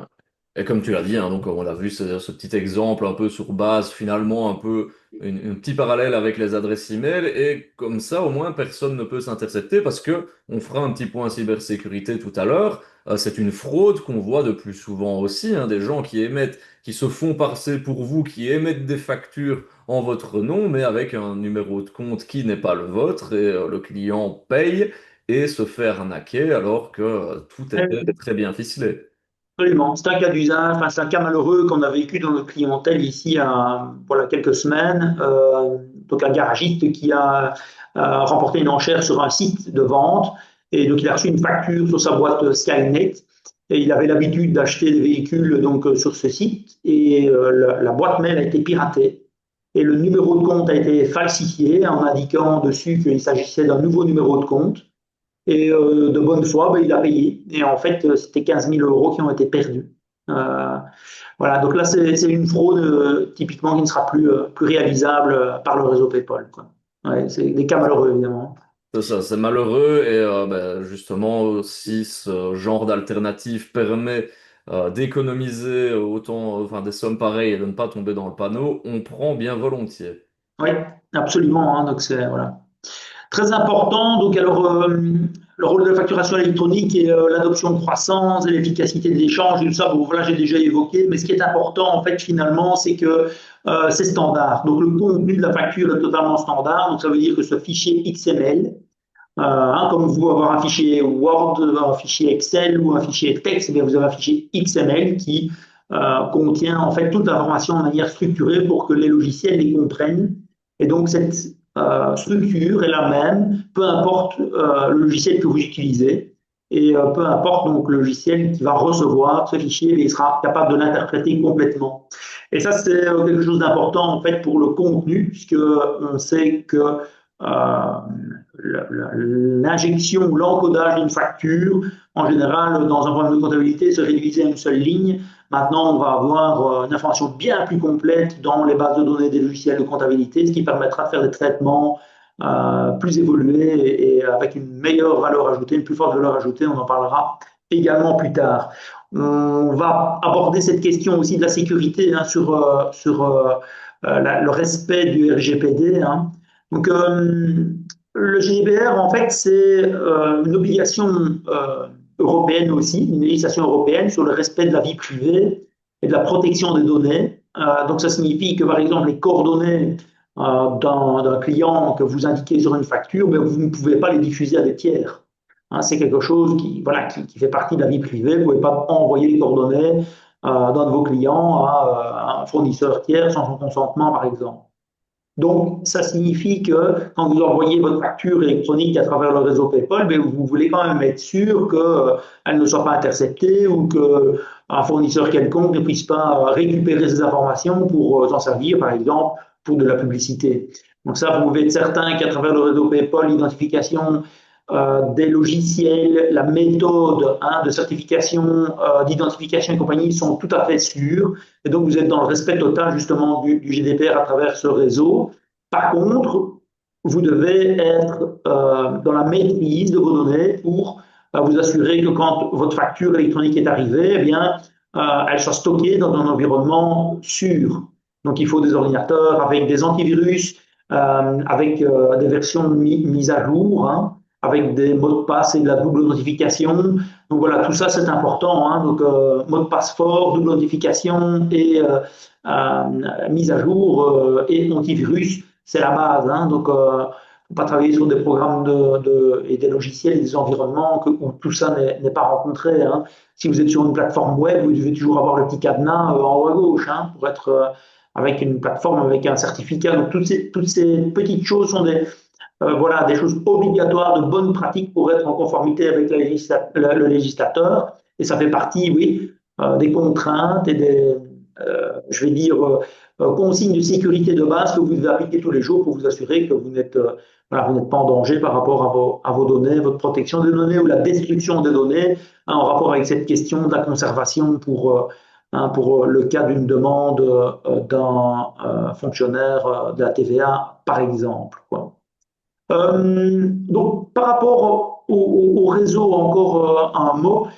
Et comme tu l'as dit, hein, donc on a vu ce petit exemple un peu sur base, finalement un peu un petit parallèle avec les adresses email, et comme ça au moins personne ne peut s'intercepter parce que on fera un petit point cybersécurité tout à l'heure. C'est une fraude qu'on voit de plus souvent aussi, hein, des gens qui émettent, qui se font passer pour vous, qui émettent des factures en votre nom, mais avec un numéro de compte qui n'est pas le vôtre, et le client paye. et se fait arnaquer alors que tout était très bien ficelé. Absolument. C'est un cas d'usage, enfin, c'est un cas malheureux qu'on a vécu dans notre clientèle ici voilà, quelques semaines. Donc un garagiste qui a remporté une enchère sur un site de vente et donc il a reçu une facture sur sa boîte Skynet et il avait l'habitude d'acheter des véhicules donc sur ce site et la boîte mail a été piratée et le numéro de compte a été falsifié en indiquant dessus qu'il s'agissait d'un nouveau numéro de compte. Et de bonne foi, ben, il a payé. Et en fait, c'était 15 000 euros qui ont été perdus. Euh, voilà, donc là, c'est une fraude typiquement qui ne sera plus réalisable par le réseau PayPal, quoi. Ouais, c'est des cas malheureux, évidemment. C'est ça, c'est malheureux et ben, justement si ce genre d'alternative permet d'économiser autant, enfin des sommes pareilles et de ne pas tomber dans le panneau, on prend bien volontiers. Oui, absolument, hein, donc c'est voilà. Très important, donc alors le rôle de la facturation électronique et l'adoption croissance et l'efficacité des échanges, et tout ça, bon, voilà, j'ai déjà évoqué, mais ce qui est important en fait finalement, c'est que c'est standard. Donc le contenu de la facture est totalement standard, donc ça veut dire que ce fichier XML, hein, comme vous avoir un fichier Word, un fichier Excel ou un fichier texte, eh bien, vous avez un fichier XML qui contient en fait toute l'information de manière structurée pour que les logiciels les comprennent. Et donc cette structure est la même, peu importe le logiciel que vous utilisez. Et peu importe donc le logiciel qui va recevoir ce fichier, il sera capable de l'interpréter complètement. Et ça, c'est quelque chose d'important en fait pour le contenu, puisque on sait que l'injection ou l'encodage d'une facture, en général, dans un problème de comptabilité, se réduisait à une seule ligne. Maintenant, on va avoir une information bien plus complète dans les bases de données des logiciels de comptabilité, ce qui permettra de faire des traitements plus évolués et avec une meilleure valeur ajoutée, une plus forte valeur ajoutée. On en parlera également plus tard. On va aborder cette question aussi de la sécurité hein, sur le respect du RGPD. Hein. Donc, le GDPR, en fait, c'est une obligation européenne aussi, une législation européenne sur le respect de la vie privée et de la protection des données. Donc, ça signifie que, par exemple, les coordonnées d'un client que vous indiquez sur une facture, ben, vous ne pouvez pas les diffuser à des tiers. Hein, c'est quelque chose qui, voilà, qui fait partie de la vie privée. Vous ne pouvez pas envoyer les coordonnées d'un de vos clients à un fournisseur tiers sans son consentement, par exemple. Donc, ça signifie que quand vous envoyez votre facture électronique à travers le réseau PayPal, mais vous voulez quand même être sûr qu'elle ne soit pas interceptée ou qu'un fournisseur quelconque ne puisse pas récupérer ces informations pour s'en servir, par exemple, pour de la publicité. Donc ça, vous pouvez être certain qu'à travers le réseau PayPal, l'identification des logiciels, la méthode hein, de certification, d'identification et compagnie sont tout à fait sûrs. Et donc, vous êtes dans le respect total justement du GDPR à travers ce réseau. Par contre, vous devez être dans la maîtrise de vos données pour vous assurer que quand votre facture électronique est arrivée, eh bien, elle soit stockée dans un environnement sûr. Donc, il faut des ordinateurs avec des antivirus, avec des versions mises à jour, hein, avec des mots de passe et de la double notification. Donc voilà, tout ça c'est important. Hein. Donc mot de passe fort, double notification et mise à jour et antivirus, c'est la base. Hein. Donc faut pas travailler sur des programmes et des logiciels et des environnements où tout ça n'est pas rencontré. Hein. Si vous êtes sur une plateforme web, vous devez toujours avoir le petit cadenas en haut à gauche hein, pour être avec une plateforme avec un certificat. Donc toutes ces petites choses sont voilà, des choses obligatoires de bonnes pratiques pour être en conformité avec le législateur. Et ça fait partie, oui, des contraintes et des, je vais dire, consignes de sécurité de base que vous devez appliquer tous les jours pour vous assurer que vous n'êtes voilà, vous n'êtes pas en danger par rapport à vos données, votre protection des données ou la destruction des données, hein, en rapport avec cette question de la conservation pour le cas d'une demande d'un fonctionnaire de la TVA, par exemple. Quoi. Donc, par rapport au réseau, encore un mot,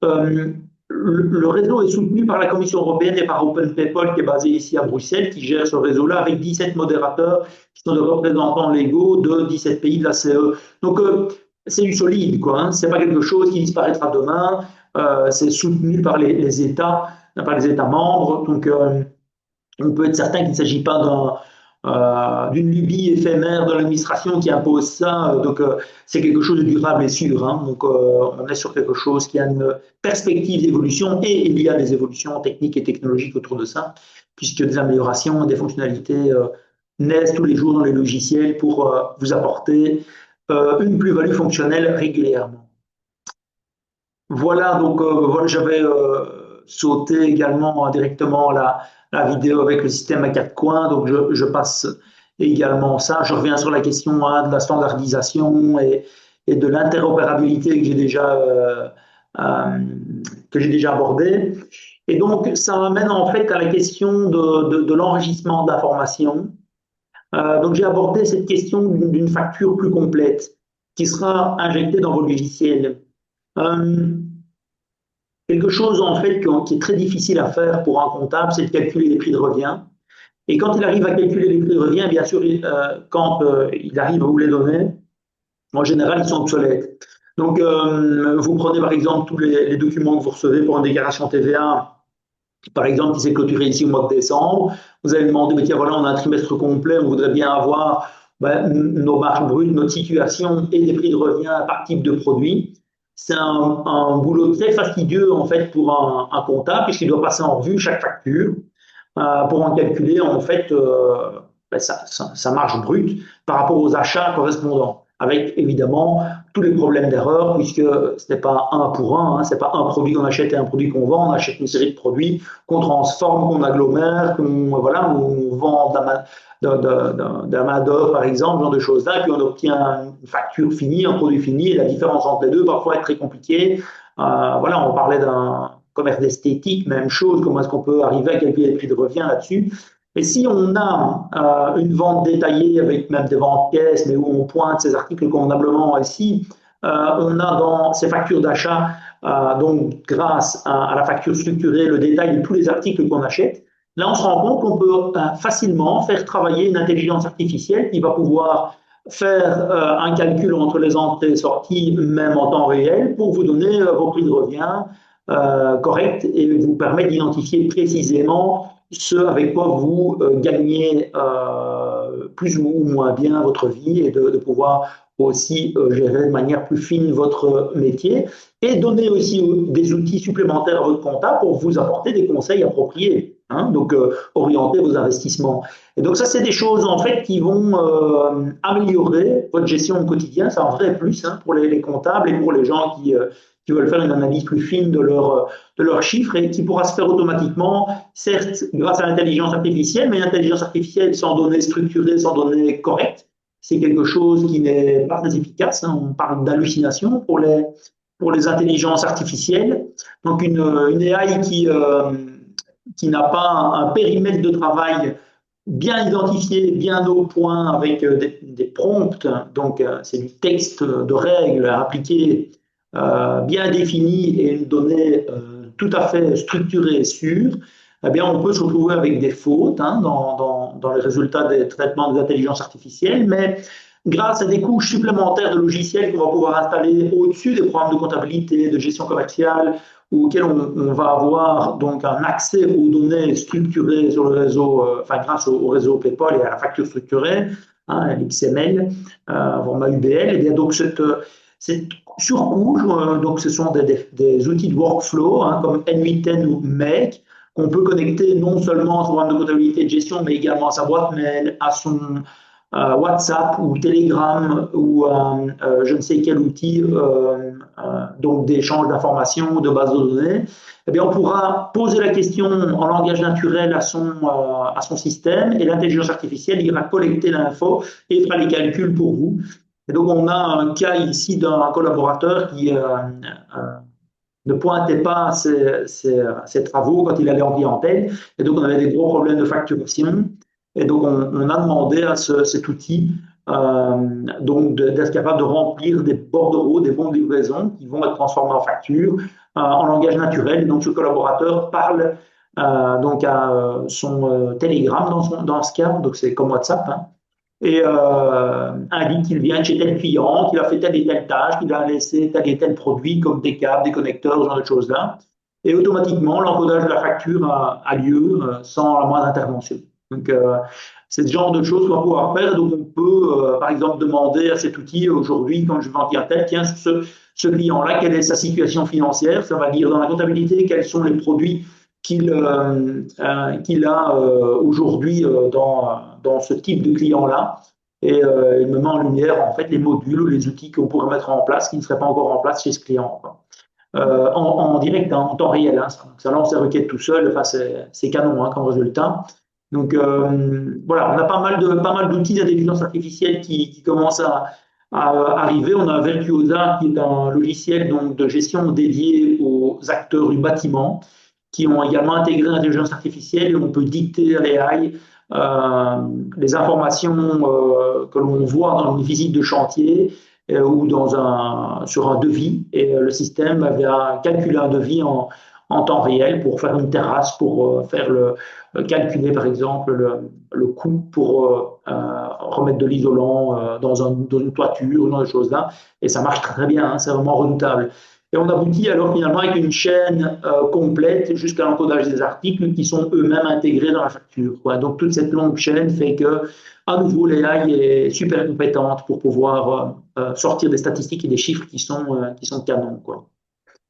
euh, le réseau est soutenu par la Commission européenne et par OpenPayPal qui est basé ici à Bruxelles, qui gère ce réseau-là avec 17 modérateurs qui sont des représentants légaux de 17 pays de la CE. Donc, c'est du solide, quoi. Hein. C'est pas quelque chose qui disparaîtra demain. C'est soutenu par les États, par les États membres. Donc, on peut être certain qu'il ne s'agit pas d'une lubie éphémère de l'administration qui impose ça. C'est quelque chose de durable et sûr, hein. On est sur quelque chose qui a une perspective d'évolution et il y a des évolutions techniques et technologiques autour de ça, puisque des améliorations, des fonctionnalités naissent tous les jours dans les logiciels pour vous apporter une plus-value fonctionnelle régulièrement. Voilà, voilà, j'avais sauté également directement la vidéo avec le système à quatre coins, donc je passe également ça. Je reviens sur la question hein, de la standardisation et de l'interopérabilité euh, que j'ai déjà abordée. Et donc, ça m'amène en fait à la question de l'enregistrement d'informations. Donc, j'ai abordé cette question d'une facture plus complète qui sera injectée dans vos logiciels. Euh, Quelque chose en fait qui est très difficile à faire pour un comptable, c'est de calculer les prix de revient. Et quand il arrive à calculer les prix de revient, bien sûr, quand il arrive à vous les donner, en général, ils sont obsolètes. Donc, vous prenez par exemple tous les documents que vous recevez pour une déclaration TVA, par exemple, qui s'est clôturé ici au mois de décembre. Vous allez demander, mais tiens, voilà, on a un trimestre complet, on voudrait bien avoir nos marges brutes, notre situation et des prix de revient par type de produit. C'est un boulot très fastidieux en fait pour un comptable puisqu'il doit passer en revue chaque facture pour en calculer en fait sa marge brute par rapport aux achats correspondants, avec évidemment tous les problèmes d'erreur, puisque ce n'est pas un pour un, hein, ce n'est pas un produit qu'on achète et un produit qu'on vend, on achète une série de produits qu'on transforme, qu'on agglomère, voilà, on vend de la main-d'œuvre, par exemple, ce genre de choses-là, et puis on obtient une facture finie, un produit fini, et la différence entre les deux parfois est très compliquée. Voilà, on parlait d'un commerce d'esthétique, même chose, comment est-ce qu'on peut arriver à calculer les prix de revient là-dessus. Et si on a une vente détaillée avec même des ventes caisses, mais où on pointe ces articles convenablement ici, on a dans ces factures d'achat, donc grâce à la facture structurée, le détail de tous les articles qu'on achète. Là, on se rend compte qu'on peut facilement faire travailler une intelligence artificielle qui va pouvoir faire un calcul entre les entrées et sorties, même en temps réel, pour vous donner vos prix de revient corrects et vous permettre d'identifier précisément ce avec quoi vous gagnez plus ou moins bien votre vie et de pouvoir aussi gérer de manière plus fine votre métier et donner aussi des outils supplémentaires à votre comptable pour vous apporter des conseils appropriés, hein, donc orienter vos investissements. Et donc ça, c'est des choses en fait qui vont améliorer votre gestion au quotidien. C'est un vrai plus hein, pour les comptables et pour les gens qui veulent faire une analyse plus fine de leurs chiffres et qui pourra se faire automatiquement, certes grâce à l'intelligence artificielle, mais l'intelligence artificielle sans données structurées, sans données correctes, c'est quelque chose qui n'est pas très efficace. Hein. On parle d'hallucination pour les intelligences artificielles. Donc une AI qui n'a pas un périmètre de travail bien identifié, bien au point, avec des prompts, donc c'est du texte de règles à appliquer bien définie et une donnée tout à fait structurée et sûre, eh bien, on peut se retrouver avec des fautes hein, dans les résultats des traitements des intelligences artificielles, mais grâce à des couches supplémentaires de logiciels qu'on va pouvoir installer au-dessus des programmes de comptabilité, de gestion commerciale, auxquels on va avoir donc un accès aux données structurées sur le réseau, enfin grâce au réseau PayPal et à la facture structurée, hein, l'XML, format UBL, et bien donc cette surcouche, donc ce sont des outils de workflow hein, comme N8N ou Make qu'on peut connecter non seulement à son programme de comptabilité et de gestion, mais également à sa boîte mail, à son WhatsApp ou Telegram ou je ne sais quel outil donc d'échange d'informations, de base de données. Eh bien, on pourra poser la question en langage naturel à son système et l'intelligence artificielle ira collecter l'info et fera les calculs pour vous. Et donc, on a un cas ici d'un collaborateur qui ne pointait pas ses travaux quand il allait en clientèle. Et donc, on avait des gros problèmes de facturation. Et donc, on a demandé à cet outil donc d'être capable de remplir des bordereaux, des bons de livraison qui vont être transformés en facture en langage naturel. Et donc, ce collaborateur parle donc à son Telegram dans ce cas. Donc, c'est comme WhatsApp. Hein, et indique qu'il vient chez tel client, qu'il a fait telle et telle tâche, qu'il a laissé tel et tel produit comme des câbles, des connecteurs, ce genre de choses-là. Et automatiquement, l'encodage de la facture a lieu sans la moindre intervention. Donc, C'est ce genre de choses qu'on va pouvoir faire. Donc, on peut, par exemple, demander à cet outil aujourd'hui, quand je vends un tel, tiens, ce client-là, quelle est sa situation financière? Ça va dire dans la comptabilité quels sont les produits qu'il a aujourd'hui dans ce type de client-là. Et il me met en lumière en fait les modules ou les outils qu'on pourrait mettre en place qui ne seraient pas encore en place chez ce client, quoi. En direct, hein, en temps réel. Hein, ça lance les requêtes tout seul. Enfin, c'est canon, hein, comme résultat. Donc voilà, on a pas mal d'outils d'intelligence artificielle qui commencent à arriver. On a Virtuosa, qui est un logiciel donc, de gestion dédié aux acteurs du bâtiment, qui ont également intégré l'intelligence artificielle et on peut dicter à l'AI les informations que l'on voit dans une visite de chantier ou sur un devis. Et le système va calculer un devis en temps réel pour faire une terrasse, pour calculer par exemple le coût pour remettre de l'isolant dans une toiture, dans des choses là. Et ça marche très bien, hein, c'est vraiment redoutable. Et on aboutit alors finalement avec une chaîne complète jusqu'à l'encodage des articles qui sont eux-mêmes intégrés dans la facture, quoi. Donc toute cette longue chaîne fait que, à nouveau, l'AI est super compétente pour pouvoir sortir des statistiques et des chiffres qui sont canons, quoi.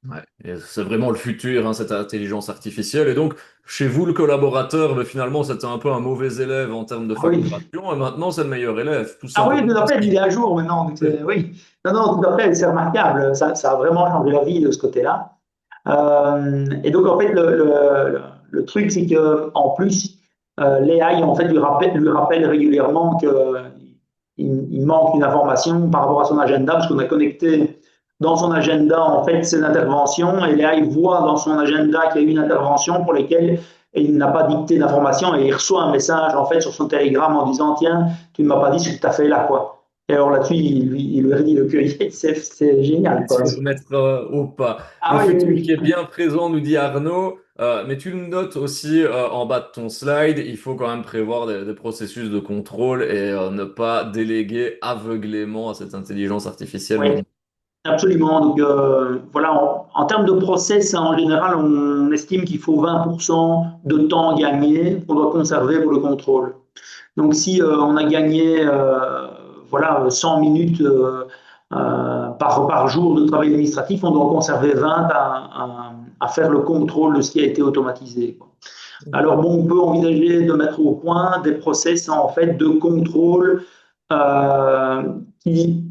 Ouais, et c'est vraiment le futur, hein, cette intelligence artificielle. Et donc, chez vous, le collaborateur, ben, finalement, c'était un peu un mauvais élève en termes de Ah oui, facturation, et maintenant, c'est le meilleur élève, tout ah oui, simplement tout à parce fait, il qu'il... est à jour maintenant. Donc oui, non, non, tout à fait, c'est remarquable. Ça a vraiment changé la vie de ce côté-là. Et donc, en fait, le truc, c'est que en plus, l'AI, en fait, lui rappelle régulièrement qu'il il manque une information par rapport à son agenda, parce qu'on a connecté dans son agenda, en fait, ses interventions, et l'AI voit dans son agenda qu'il y a eu une intervention pour laquelle il n'a pas dicté d'information, et il reçoit un message, en fait, sur son télégramme en disant, tiens, tu ne m'as pas dit ce que tu as fait là, quoi. Et alors là-dessus, il lui redit le cueillir, c'est génial, quoi. Se remettre au pas. Le Ah oui, futur qui oui, est oui. bien présent, nous dit Arnaud, mais tu le notes aussi en bas de ton slide, il faut quand même prévoir des processus de contrôle et ne pas déléguer aveuglément à cette intelligence artificielle Oui, non. absolument. Donc, voilà, en termes de process, hein, en général, on estime qu'il faut 20% de temps gagné qu'on doit conserver pour le contrôle. Donc, si on a gagné voilà, 100 minutes par jour de travail administratif, on doit conserver 20 à faire le contrôle de ce qui a été automatisé, quoi. Alors, bon, on peut envisager de mettre au point des process en fait de contrôle euh, qui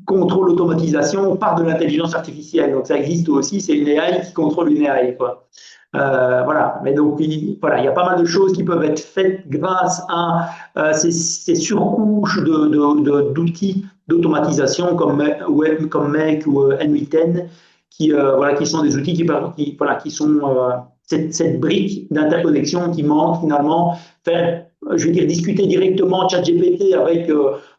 contrôle l'automatisation par de l'intelligence artificielle. Donc ça existe aussi, c'est une AI qui contrôle une AI, quoi. Voilà, mais donc voilà, il y a pas mal de choses qui peuvent être faites grâce à ces surcouches d'outils d'automatisation comme Make ou N8N voilà, qui sont des outils voilà, qui sont cette brique d'interconnexion qui manque finalement, faire, je veux dire, discuter directement ChatGPT avec,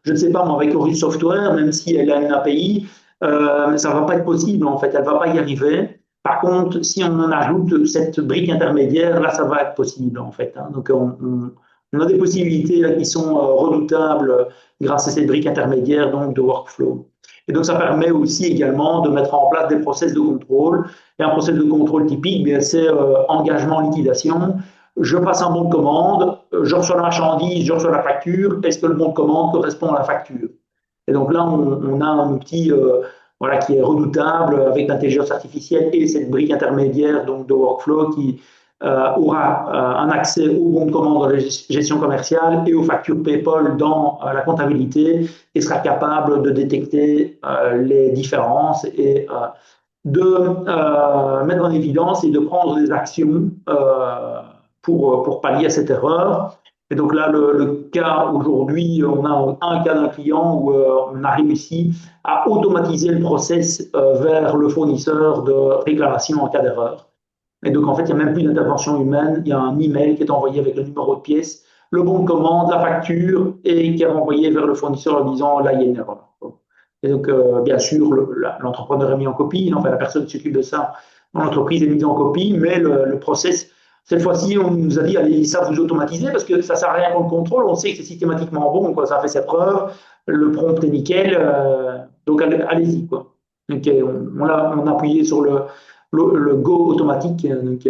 je ne sais pas, moi, avec Oris Software, même si elle a une API, ça ne va pas être possible en fait, elle ne va pas y arriver. Par contre, si on en ajoute cette brique intermédiaire, là, ça va être possible en fait, hein. Donc, on a des possibilités là, qui sont redoutables grâce à cette brique intermédiaire donc, de workflow. Et donc, ça permet aussi également de mettre en place des process de contrôle. Et un process de contrôle typique, c'est engagement, liquidation. Je passe un bon de commande, je reçois la marchandise, je reçois la facture. Est-ce que le bon de commande correspond à la facture? Et donc là, on a un outil voilà, qui est redoutable avec l'intelligence artificielle et cette brique intermédiaire donc, de workflow qui aura un accès aux bons de commande dans la gestion commerciale et aux factures PayPal dans la comptabilité et sera capable de détecter les différences et de mettre en évidence et de prendre des actions pour pallier à cette erreur. Et donc là, le cas aujourd'hui, on a un cas d'un client où on a réussi à automatiser le process vers le fournisseur de réclamation en cas d'erreur. Et donc, en fait, il n'y a même plus d'intervention humaine. Il y a un email qui est envoyé avec le numéro de pièce, le bon de commande, la facture, et qui est renvoyé vers le fournisseur en disant là, il y a une erreur. Et donc, bien sûr, l'entrepreneur est mis en copie, enfin, la personne qui s'occupe de ça dans l'entreprise est mise en copie, mais le process, cette fois-ci, on nous a dit allez, ça vous automatisez parce que ça ne sert à rien qu'on le contrôle, on sait que c'est systématiquement bon, quoi, ça a fait ses preuves, le prompt est nickel, donc allez-y, quoi. Donc, on a appuyé sur le go automatique. Donc,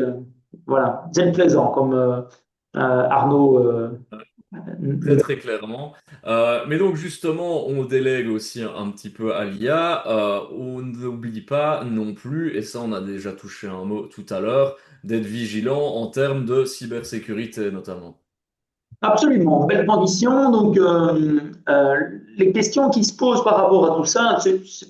voilà, c'est plaisant, comme Arnaud. Très très clairement. Mais donc justement, on délègue aussi un petit peu à l'IA. On n'oublie pas non plus, et ça on a déjà touché un mot tout à l'heure, d'être vigilant en termes de cybersécurité notamment. Absolument, belle transition. Donc, les questions qui se posent par rapport à tout ça,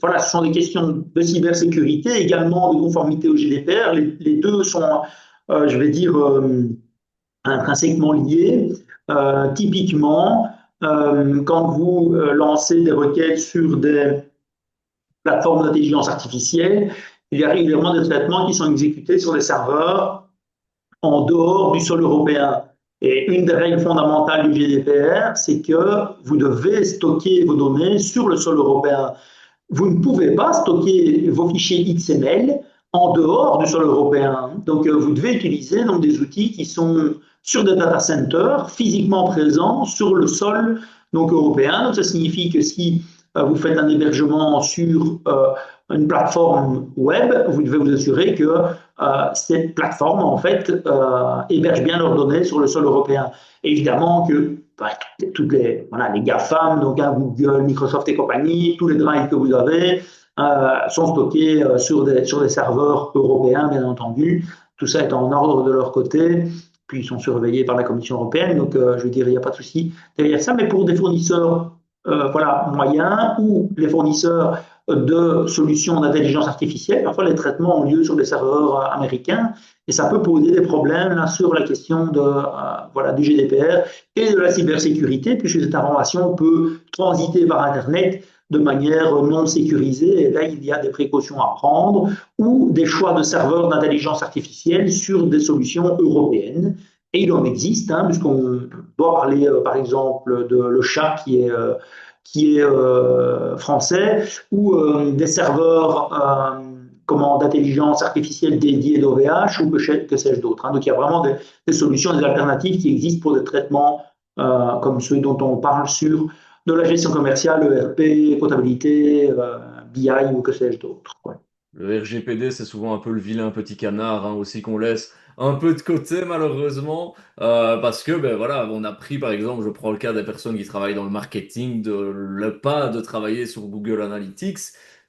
voilà, ce sont des questions de cybersécurité, également de conformité au GDPR. Les deux sont, je vais dire, intrinsèquement liés. Typiquement, quand vous lancez des requêtes sur des plateformes d'intelligence artificielle, il y a régulièrement des traitements qui sont exécutés sur des serveurs en dehors du sol européen. Et une des règles fondamentales du GDPR, c'est que vous devez stocker vos données sur le sol européen. Vous ne pouvez pas stocker vos fichiers XML en dehors du sol européen. Donc, vous devez utiliser donc, des outils qui sont sur des data centers physiquement présents sur le sol donc, européen. Donc, ça signifie que si vous faites un hébergement sur une plateforme web, vous devez vous assurer que cette plateforme, en fait, héberge bien leurs données sur le sol européen. Évidemment que toutes les, voilà, les GAFAM, donc hein, Google, Microsoft et compagnie, tous les drives que vous avez sont stockés sur des serveurs européens, bien entendu. Tout ça est en ordre de leur côté. Puis ils sont surveillés par la Commission européenne. Donc, je veux dire, il n'y a pas de souci derrière ça. Mais pour des fournisseurs voilà, moyens ou les fournisseurs de solutions d'intelligence artificielle, parfois les traitements ont lieu sur des serveurs américains et ça peut poser des problèmes là, sur la question voilà, du GDPR et de la cybersécurité, puisque cette information peut transiter par Internet de manière non sécurisée. Et là, il y a des précautions à prendre ou des choix de serveurs d'intelligence artificielle sur des solutions européennes. Et il en existe, hein, puisqu'on doit parler, par exemple, de le chat qui est français, ou des serveurs d'intelligence artificielle dédiés d'OVH ou que sais-je d'autre. Hein. Donc il y a vraiment des solutions, des alternatives qui existent pour des traitements comme ceux dont on parle sur de la gestion commerciale, ERP, comptabilité, BI ou que sais-je d'autre. Ouais. Le RGPD, c'est souvent un peu le vilain petit canard hein, aussi qu'on laisse un peu de côté malheureusement parce que ben voilà, on a pris par exemple, je prends le cas des personnes qui travaillent dans le marketing, de le pas de travailler sur Google Analytics.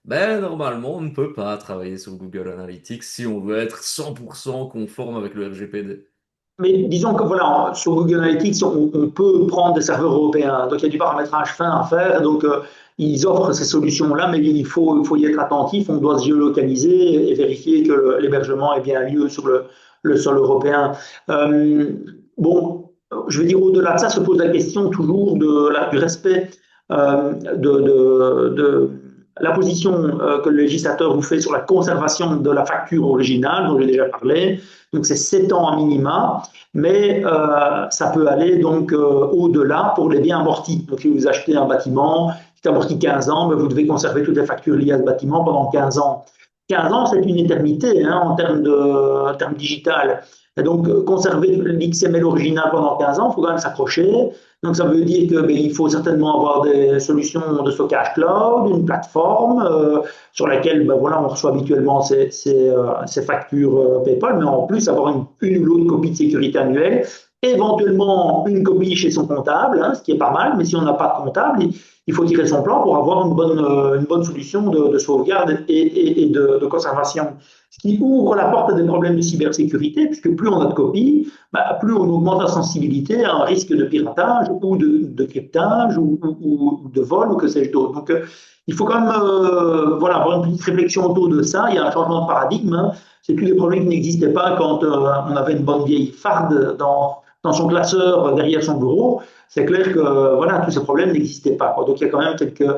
Ben normalement, on ne peut pas travailler sur Google Analytics si on veut être 100% conforme avec le RGPD. Mais disons que voilà, sur Google Analytics, on peut prendre des serveurs européens. Donc il y a du paramétrage fin à faire. Donc ils offrent ces solutions-là, mais il faut y être attentif. On doit se géolocaliser et vérifier que l'hébergement ait bien lieu sur le sol européen. Bon, je veux dire, au-delà de ça, se pose la question toujours du respect de la position que le législateur vous fait sur la conservation de la facture originale, dont j'ai déjà parlé. Donc c'est 7 ans à minima, mais ça peut aller donc au-delà pour les biens amortis. Donc si vous achetez un bâtiment qui est amorti 15 ans, mais vous devez conserver toutes les factures liées à ce bâtiment pendant 15 ans. 15 ans, c'est une éternité hein, en termes digital. Et donc, conserver l'XML original pendant 15 ans, il faut quand même s'accrocher. Donc, ça veut dire qu'il faut certainement avoir des solutions de stockage cloud, une plateforme sur laquelle voilà, on reçoit habituellement ces factures PayPal, mais en plus avoir une ou l'autre copie de sécurité annuelle, éventuellement une copie chez son comptable, hein, ce qui est pas mal, mais si on n'a pas de comptable, il faut tirer son plan pour avoir une bonne solution de sauvegarde et de conservation. Ce qui ouvre la porte à des problèmes de cybersécurité, puisque plus on a de copies, plus on augmente la sensibilité à un risque de piratage ou de cryptage ou de vol ou que sais-je d'autre. Donc, il faut quand même voilà, avoir une petite réflexion autour de ça. Il y a un changement de paradigme. Hein. C'est tous les problèmes qui n'existaient pas quand on avait une bonne vieille farde dans son classeur derrière son bureau. C'est clair que voilà, tous ces problèmes n'existaient pas. Donc il y a quand même quelques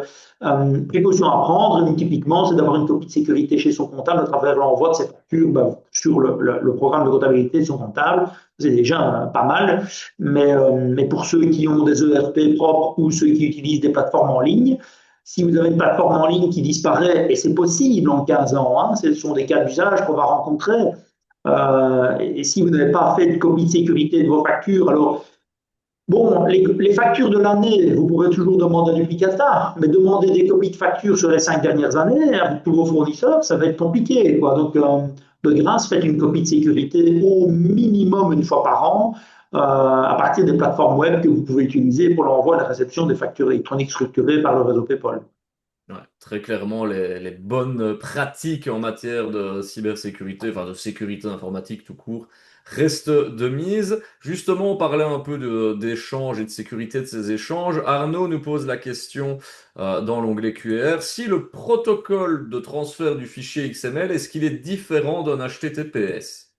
précautions à prendre. Et typiquement, c'est d'avoir une copie de sécurité chez son comptable à travers l'envoi de ses factures sur le programme de comptabilité de son comptable. C'est déjà pas mal. Mais pour ceux qui ont des ERP propres ou ceux qui utilisent des plateformes en ligne, si vous avez une plateforme en ligne qui disparaît, et c'est possible en 15 ans, hein, ce sont des cas d'usage qu'on va rencontrer, et si vous n'avez pas fait de copie de sécurité de vos factures, alors bon, les factures de l'année, vous pourrez toujours demander un duplicata, mais demander des copies de factures sur les 5 dernières années avec tous vos fournisseurs, ça va être compliqué. Quoi. Donc, de grâce, faites une copie de sécurité au minimum une fois par an à partir des plateformes web que vous pouvez utiliser pour l'envoi et la réception des factures électroniques structurées par le réseau PayPal. Ouais, très clairement, les bonnes pratiques en matière de cybersécurité, enfin de sécurité informatique tout court, restent de mise. Justement, on parlait un peu d'échanges et de sécurité de ces échanges. Arnaud nous pose la question dans l'onglet QR, si le protocole de transfert du fichier XML, est-ce qu'il est différent d'un HTTPS?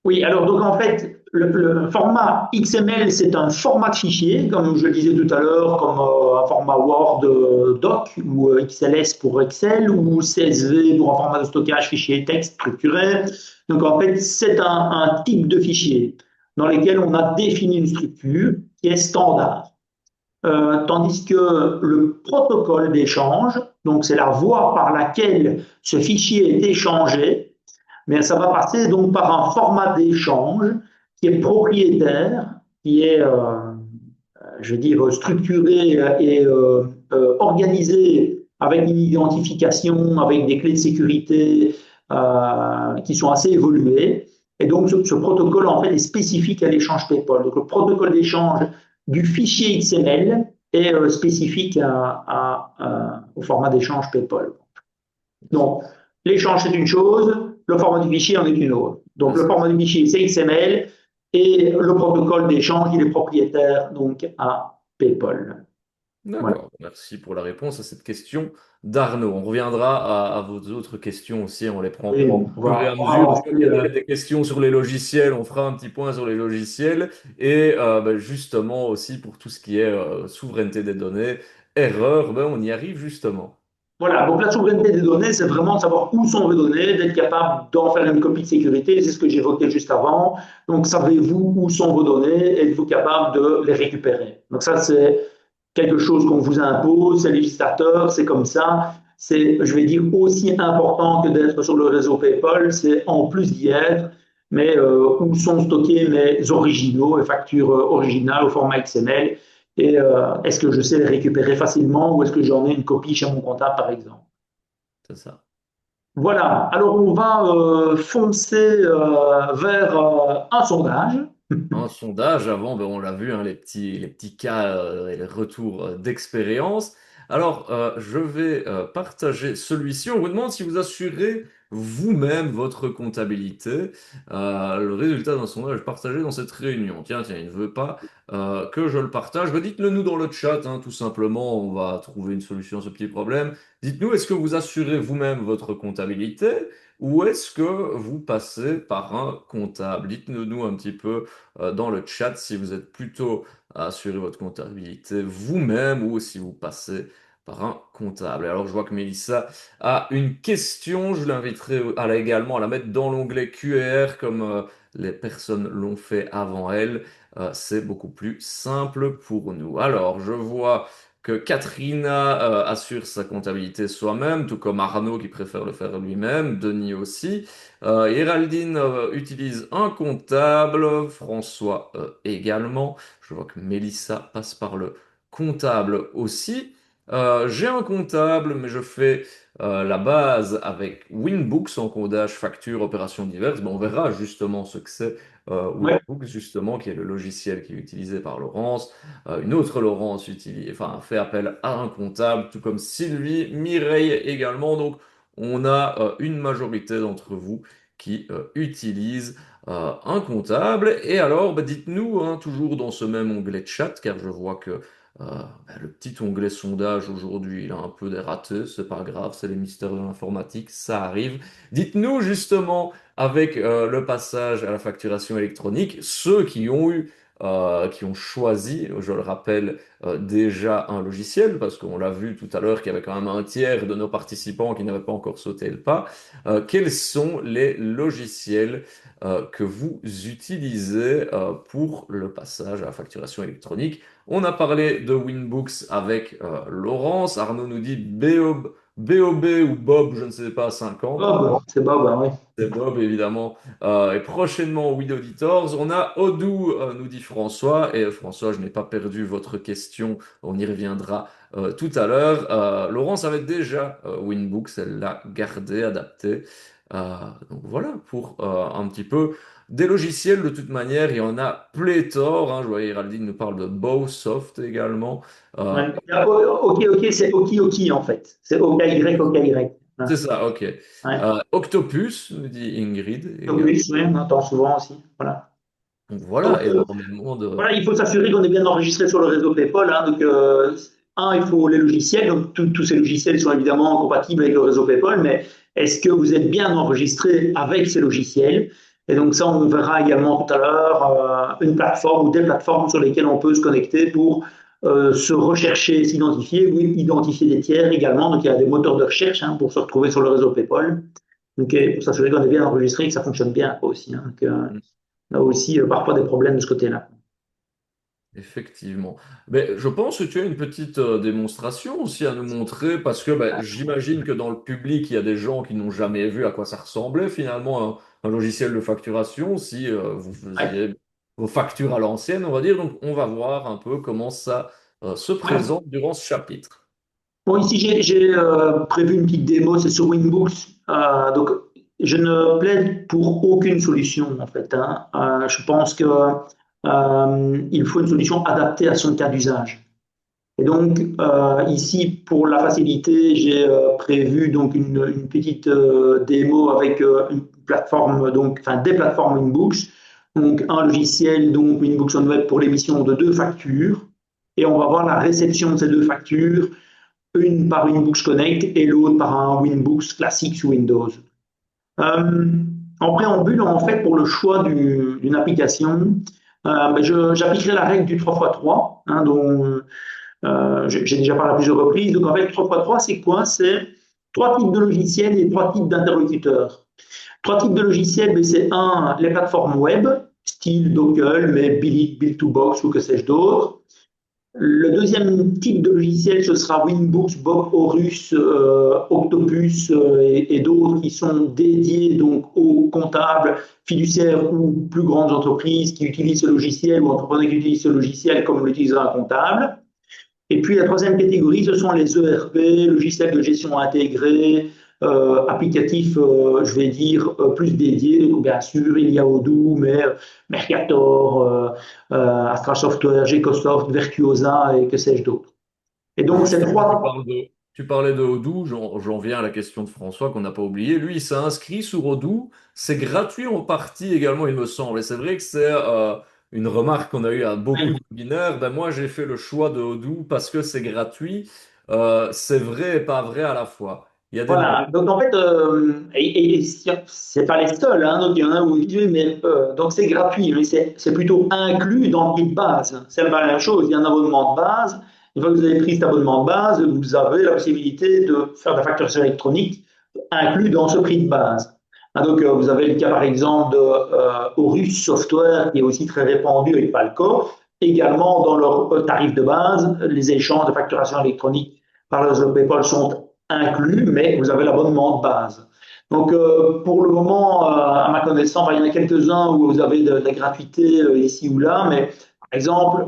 Oui, alors donc en fait, le format XML, c'est un format de fichier, comme je le disais tout à l'heure, comme un format Word doc ou XLS pour Excel ou CSV pour un format de stockage fichier texte structuré. Donc en fait, c'est un type de fichier dans lequel on a défini une structure qui est standard. Tandis que le protocole d'échange, donc c'est la voie par laquelle ce fichier est échangé, mais ça va passer donc par un format d'échange qui est propriétaire, qui est, je veux dire, structuré et organisé avec une identification, avec des clés de sécurité qui sont assez évoluées. Et donc, ce protocole, en fait, est spécifique à l'échange PayPal. Donc, le protocole d'échange du fichier XML est spécifique au format d'échange PayPal. Donc, l'échange, c'est une chose, le format du fichier en est une autre. C'est Donc, le ça. format du fichier, c'est XML, et le protocole d'échange, il est propriétaire donc à PayPal. Voilà. D'accord, merci pour la réponse à cette question d'Arnaud. On reviendra à vos autres questions aussi, on les prend Et au on fur et va, à on va mesure. Je vois avancer. qu'il y a des questions sur les logiciels, on fera un petit point sur les logiciels. Et justement aussi pour tout ce qui est souveraineté des données, erreur, on y arrive justement. Voilà, donc la souveraineté des données, c'est vraiment de savoir où sont vos données, d'être capable d'en faire une copie de sécurité, c'est ce que j'évoquais juste avant. Donc, savez-vous où sont vos données, êtes-vous capable de les récupérer? Donc ça, c'est quelque chose qu'on vous impose, c'est législateur, c'est comme ça. C'est, je vais dire, aussi important que d'être sur le réseau PayPal, c'est en plus d'y être, mais où sont stockés mes originaux, mes factures originales au format XML, et est-ce que je sais les récupérer facilement ou est-ce que j'en ai une copie chez mon comptable, par exemple? C'est ça. Voilà, alors on va foncer vers un sondage. Un sondage avant, on l'a vu, hein, les petits cas et les retours d'expérience. Alors, je vais partager celui-ci. On vous demande si vous assurez vous-même votre comptabilité. Le résultat d'un sondage partagé dans cette réunion. Tiens, il ne veut pas que je le partage. Dites-le nous dans le chat, hein, tout simplement. On va trouver une solution à ce petit problème. Dites-nous, est-ce que vous assurez vous-même votre comptabilité ou est-ce que vous passez par un comptable? Dites-nous un petit peu dans le chat si vous êtes plutôt à assurer votre comptabilité vous-même ou si vous passez par un comptable. Alors je vois que Mélissa a une question, je l'inviterai également à la mettre dans l'onglet QR comme les personnes l'ont fait avant elle. C'est beaucoup plus simple pour nous. Alors je vois que Katrina assure sa comptabilité soi-même, tout comme Arnaud qui préfère le faire lui-même, Denis aussi. Héraldine utilise un comptable, François également. Je vois que Mélissa passe par le comptable aussi. J'ai un comptable, mais je fais la base avec Winbooks en codage, facture, opérations diverses. On verra justement ce que c'est Ouais. Winbooks, justement, qui est le logiciel qui est utilisé par Laurence. Une autre Laurence fait appel à un comptable, tout comme Sylvie, Mireille également. Donc, on a une majorité d'entre vous qui utilisent un comptable. Et alors, dites-nous, hein, toujours dans ce même onglet de chat, car je vois que le petit onglet sondage aujourd'hui, il a un peu dératé, c'est pas grave, c'est les mystères de l'informatique, ça arrive. Dites-nous justement, avec le passage à la facturation électronique, ceux qui ont choisi, je le rappelle, déjà un logiciel, parce qu'on l'a vu tout à l'heure qu'il y avait quand même un tiers de nos participants qui n'avaient pas encore sauté le pas. Quels sont les logiciels que vous utilisez pour le passage à la facturation électronique? On a parlé de Winbooks avec Laurence. Arnaud nous dit BOB ou Bob, je ne sais pas, 50. Bob, c'est Bob, hein, oui. C'est Bob, évidemment. Et prochainement, Weed Auditors. On a Odoo, nous dit François. Et François, je n'ai pas perdu votre question. On y reviendra tout à l'heure. Laurence avait déjà Winbooks. Elle l'a gardé, adapté. Donc voilà, pour un petit peu des logiciels de toute manière, il y en a pléthore, hein. Je vois Géraldine nous parle de Bowsoft également. Euh, Ouais. Ok, ok, c'est Oki Oki en fait. C'est OKY, OKY. Ouais. c'est ça, ok. Ouais. Octopus, nous dit Ingrid également. Opus, ouais, on entend souvent aussi. Voilà. Donc Donc, voilà, énormément de... voilà, il faut s'assurer qu'on est bien enregistré sur le réseau PayPal, hein. Donc, il faut les logiciels. Donc, tous ces logiciels sont évidemment compatibles avec le réseau PayPal, mais est-ce que vous êtes bien enregistré avec ces logiciels? Et donc, ça, on verra également tout à l'heure une plateforme ou des plateformes sur lesquelles on peut se connecter pour se rechercher, s'identifier, ou identifier des tiers également. Donc, il y a des moteurs de recherche, hein, pour se retrouver sur le réseau PayPal. Donc, pour s'assurer qu'on est bien enregistré et que ça fonctionne bien aussi, hein. Donc, on a aussi parfois des problèmes de ce côté-là. Effectivement. Mais je pense que tu as une petite démonstration aussi à nous montrer, parce que j'imagine que dans le public, il y a des gens qui n'ont jamais vu à quoi ça ressemblait finalement un logiciel de facturation, si vous Ouais. faisiez vos factures à l'ancienne, on va dire. Donc on va voir un peu comment ça se Ouais. présente durant ce chapitre. Bon, ici, j'ai prévu une petite démo, c'est sur Winbooks. Donc, je ne plaide pour aucune solution, en fait, hein. Je pense que il faut une solution adaptée à son cas d'usage. Et donc, ici, pour la facilité, j'ai prévu donc une petite démo avec une plateforme, donc, enfin, des plateformes Winbooks. Donc, un logiciel, donc Winbooks on Web pour l'émission de deux factures. Et on va voir la réception de ces deux factures, une par Winbooks Connect et l'autre par un Winbooks classique sous Windows. Euh, En préambule, en fait, pour le choix d'une application, j'appliquerai la règle du 3x3, hein, dont j'ai déjà parlé à plusieurs reprises. Donc, en fait, 3x3, c'est quoi? C'est trois types de logiciels et trois types d'interlocuteurs. Trois types de logiciels, mais c'est un, les plateformes web, style Docker, mais Build2Box ou que sais-je d'autre. Le deuxième type de logiciel, ce sera Winbooks, Bob, Horus, Octopus et d'autres qui sont dédiés donc aux comptables, fiduciaires ou plus grandes entreprises qui utilisent ce logiciel ou entrepreneurs qui utilisent ce logiciel comme l'utilisera un comptable. Et puis la troisième catégorie, ce sont les ERP, logiciels de gestion intégrés, applicatifs, je vais dire, plus dédiés. Donc, bien sûr, il y a Odoo, mais Mercator, Astra Software, Gecosoft, Virtuosa et que sais-je d'autre. Et donc, ces Justement, trois. tu parlais de Odoo, j'en viens à la question de François qu'on n'a pas oublié. Lui, il s'est inscrit sur Odoo. C'est gratuit en partie également, il me semble. Et c'est vrai que c'est une remarque qu'on a eue à beaucoup de webinaires. Ben, moi, j'ai fait le choix de Odoo parce que c'est gratuit. C'est vrai et pas vrai à la fois. Il y a des... Voilà, donc en fait, et c'est pas les seuls, hein, donc il y en a où ils disent, mais donc c'est gratuit, mais c'est plutôt inclus dans le prix de base. C'est pas la même chose, il y a un abonnement de base. Une fois que vous avez pris cet abonnement de base, vous avez la possibilité de faire de la facturation électronique inclus dans ce prix de base. Ah, donc vous avez le cas par exemple de Horus Software qui est aussi très répandu avec Palco. Également dans leur tarif de base, les échanges de facturation électronique par le réseau PayPal sont inclus, mais vous avez l'abonnement de base. Donc, pour le moment, à ma connaissance, il y en a quelques-uns où vous avez de la gratuité ici ou là, mais par exemple,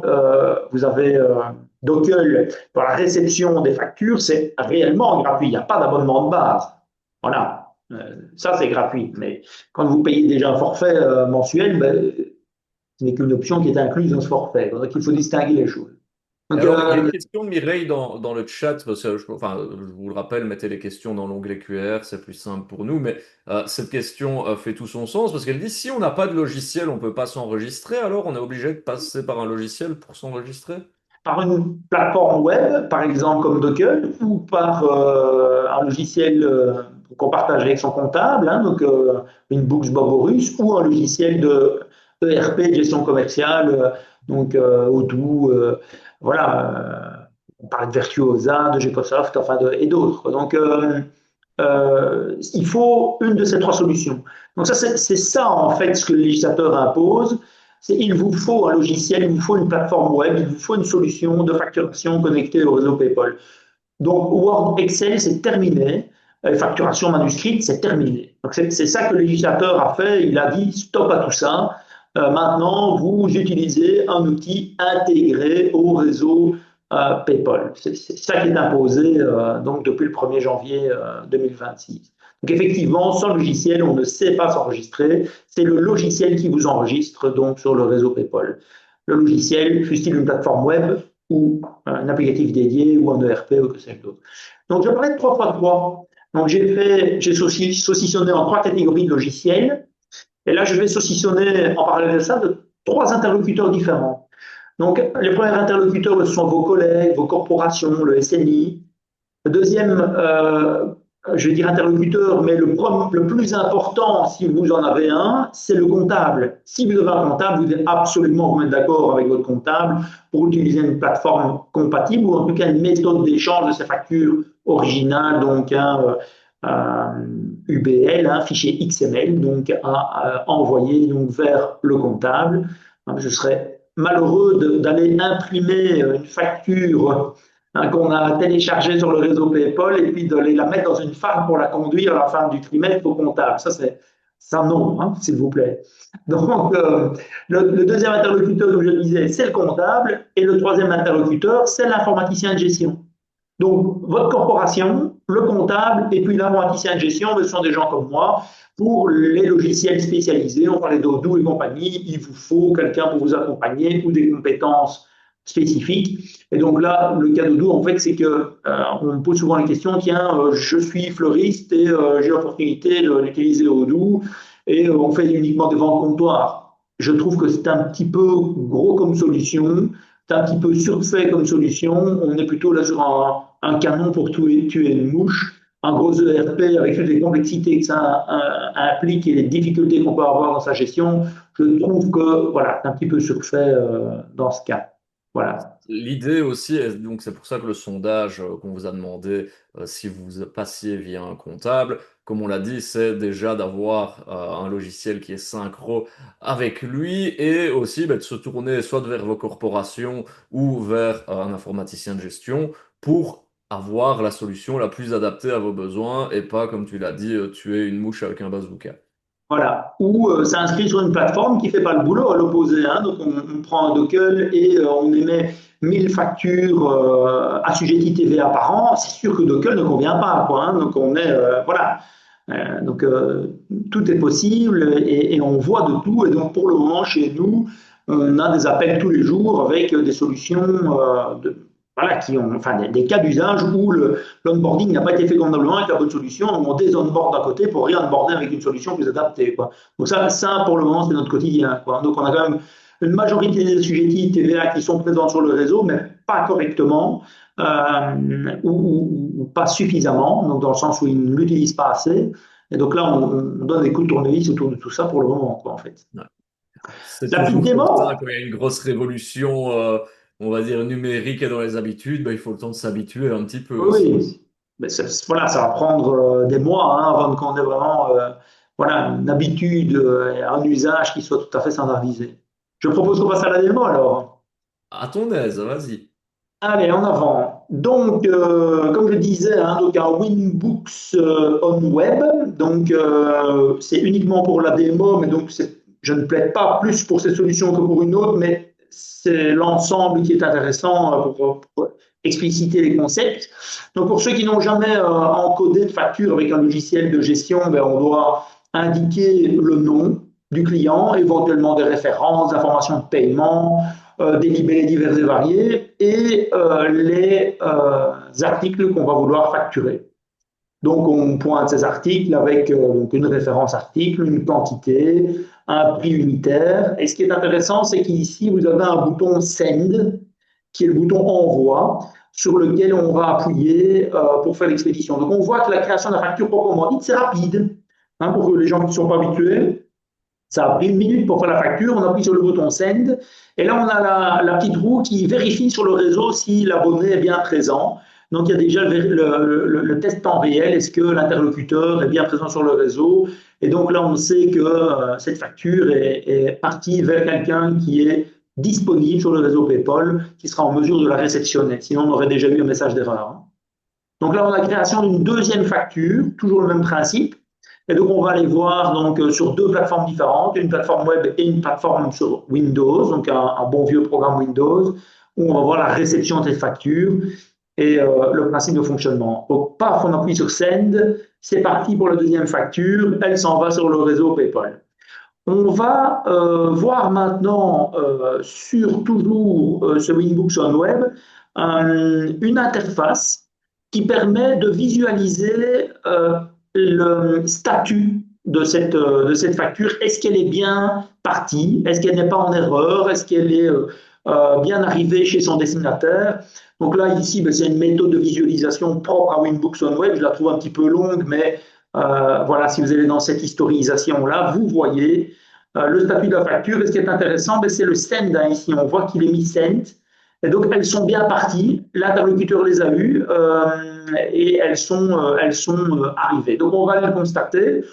vous avez Dockle pour la réception des factures, c'est réellement gratuit. Il n'y a pas d'abonnement de base. Voilà. Ça, c'est gratuit. Mais quand vous payez déjà un forfait mensuel, ben, ce n'est qu'une option qui est incluse dans ce forfait. Donc, il faut distinguer les choses. Donc, Alors, il y a une question de Mireille dans le chat. Enfin, je vous le rappelle, mettez les questions dans l'onglet QR, c'est plus simple pour nous. Mais cette question fait tout son sens parce qu'elle dit si on n'a pas de logiciel, on ne peut pas s'enregistrer, alors on est obligé de passer par un logiciel pour s'enregistrer? par une plateforme web, par exemple comme Docker, ou par un logiciel qu'on partage avec son comptable, hein, donc une Books Boborus, ou un logiciel de ERP, de gestion commerciale, donc Odoo, voilà, on parle de Virtuosa, de Gecosoft, enfin et d'autres. Donc il faut une de ces trois solutions. Donc ça, c'est ça en fait ce que le législateur impose. C'est il vous faut un logiciel, il vous faut une plateforme web, il vous faut une solution de facturation connectée au réseau PayPal. Donc Word, Excel, c'est terminé. Facturation manuscrite, c'est terminé. Donc c'est ça que le législateur a fait. Il a dit stop à tout ça. Maintenant, vous utilisez un outil intégré au réseau PayPal. C'est ça qui est imposé donc depuis le 1er janvier 2026. Donc effectivement, sans logiciel, on ne sait pas s'enregistrer. C'est le logiciel qui vous enregistre donc sur le réseau PayPal. Le logiciel, fût-il une plateforme web ou un applicatif dédié ou un ERP ou que sais-je d'autre. Donc je parlais de 3x3. Donc j'ai saucissonné en 3 catégories de logiciels. Et là, je vais saucissonner en parallèle de ça de 3 interlocuteurs différents. Donc, les premiers interlocuteurs, ce sont vos collègues, vos corporations, le SNI. Le deuxième, je vais dire interlocuteur, mais le plus important, si vous en avez un, c'est le comptable. Si vous avez un comptable, vous devez absolument vous mettre d'accord avec votre comptable pour utiliser une plateforme compatible ou en tout cas une méthode d'échange de ces factures originales, donc un UBL, un fichier XML, donc à envoyer donc, vers le comptable. Je serais malheureux d'aller imprimer une facture qu'on a téléchargée sur le réseau PayPal et puis de la mettre dans une farm pour la conduire à la fin du trimestre au comptable. Ça non, hein, s'il vous plaît. Donc, le deuxième interlocuteur, comme je disais, c'est le comptable et le troisième interlocuteur, c'est l'informaticien de gestion. Donc, votre corporation, le comptable et puis l'informaticien de gestion, ce sont des gens comme moi. Pour les logiciels spécialisés, on parlait d'Odoo et compagnie, il vous faut quelqu'un pour vous accompagner ou des compétences spécifiques. Et donc là, le cas d'Odoo, en fait, c'est que on me pose souvent la question, tiens, je suis fleuriste et j'ai l'opportunité d'utiliser Odoo et on fait uniquement des ventes comptoirs. Je trouve que c'est un petit peu gros comme solution, c'est un petit peu surfait comme solution. On est plutôt là sur un canon pour tuer une mouche. Un gros ERP avec toutes les complexités que ça implique et les difficultés qu'on peut avoir dans sa gestion, je trouve que voilà, c'est un petit peu surfait dans ce cas. Voilà. L'idée aussi, donc c'est pour ça que le sondage qu'on vous a demandé, si vous passiez via un comptable, comme on l'a dit, c'est déjà d'avoir un logiciel qui est synchro avec lui et aussi de se tourner soit vers vos corporations ou vers un informaticien de gestion pour avoir la solution la plus adaptée à vos besoins et pas, comme tu l'as dit, tuer une mouche avec un bazooka. Voilà. Ou s'inscrit sur une plateforme qui ne fait pas le boulot à l'opposé. Hein. Donc on prend un Dockel et on émet 1000 factures assujetties TVA par an. C'est sûr que Dockel ne convient pas. Quoi, hein. Donc on est. Voilà. Donc tout est possible et on voit de tout. Et donc pour le moment, chez nous, on a des appels tous les jours avec des solutions voilà, qui ont enfin, des cas d'usage où l'onboarding n'a pas été fait convenablement avec la bonne solution. On désonboard à côté pour réonboarder avec une solution plus adaptée. Quoi. Donc ça, pour le moment, c'est notre quotidien. Quoi. Donc on a quand même une majorité des assujettis TVA qui sont présents sur le réseau, mais pas correctement ou pas suffisamment, donc dans le sens où ils ne l'utilisent pas assez. Et donc là, on donne des coups de tournevis autour de tout ça pour le moment, quoi, en fait. Ouais. C'est La petite toujours comme ça, démo, quand il y a une grosse révolution, on va dire, numérique et dans les habitudes, ben, il faut le temps de s'habituer un petit peu aussi. oui, mais voilà, ça va prendre des mois hein, avant qu'on ait vraiment voilà, une habitude, un usage qui soit tout à fait standardisé. Je propose qu'on passe à la démo alors. À ton aise, vas-y. Allez, en avant. Donc, comme je disais, hein, donc un Winbooks on web. Donc, c'est uniquement pour la démo, mais donc je ne plaide pas plus pour cette solution que pour une autre, mais c'est l'ensemble qui est intéressant pour expliciter les concepts. Donc, pour ceux qui n'ont jamais encodé de facture avec un logiciel de gestion, ben, on doit indiquer le nom du client, éventuellement des références, informations de paiement, des libellés divers et variés et les articles qu'on va vouloir facturer. Donc, on pointe ces articles avec donc une référence article, une quantité, un prix unitaire. Et ce qui est intéressant, c'est qu'ici, vous avez un bouton Send, qui est le bouton Envoi, sur lequel on va appuyer pour faire l'expédition. Donc, on voit que la création de la facture proprement dite, c'est rapide. Hein, pour les gens qui ne sont pas habitués, ça a pris 1 minute pour faire la facture, on appuie sur le bouton Send, et là on a la petite roue qui vérifie sur le réseau si l'abonné est bien présent. Donc il y a déjà le test temps réel, est-ce que l'interlocuteur est bien présent sur le réseau? Et donc là on sait que cette facture est partie vers quelqu'un qui est disponible sur le réseau PayPal, qui sera en mesure de la réceptionner. Sinon on aurait déjà eu un message d'erreur. Donc là on a la création d'une deuxième facture, toujours le même principe. Et donc, on va aller voir donc, sur 2 plateformes différentes, une plateforme web et une plateforme sur Windows, donc un bon vieux programme Windows, où on va voir la réception de cette facture et le principe de fonctionnement. Donc, paf, on appuie sur Send, C'est parti pour la deuxième facture, elle s'en va sur le réseau PayPal. On va voir maintenant sur toujours ce Winbooks on Web une interface qui permet de visualiser le statut de cette facture. Est-ce qu'elle est bien partie? Est-ce qu'elle n'est pas en erreur? Est-ce qu'elle est bien arrivée chez son destinataire? Donc là, ici, ben, c'est une méthode de visualisation propre à Winbooks on Web. Je la trouve un petit peu longue, mais voilà, si vous allez dans cette historisation-là, vous voyez le statut de la facture. Et ce qui est intéressant, ben, c'est le send. Hein, ici, on voit qu'il est mis send. Et donc, elles sont bien parties. L'interlocuteur les a eues et elles sont arrivées. Donc, on va le constater.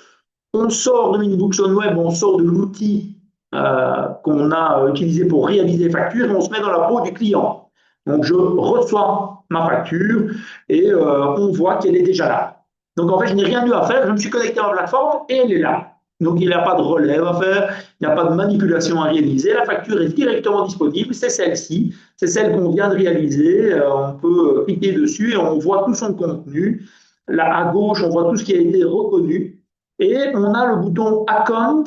On sort de Winbooks on Web, on sort de l'outil qu'on a utilisé pour réaliser les factures et on se met dans la peau du client. Donc, je reçois ma facture et on voit qu'elle est déjà là. Donc, en fait, je n'ai rien eu à faire. Je me suis connecté à la plateforme et elle est là. Donc, il n'y a pas de relève à faire, il n'y a pas de manipulation à réaliser. La facture est directement disponible, c'est celle-ci, c'est celle qu'on vient de réaliser. On peut cliquer dessus et on voit tout son contenu. Là, à gauche, on voit tout ce qui a été reconnu. Et on a le bouton Account,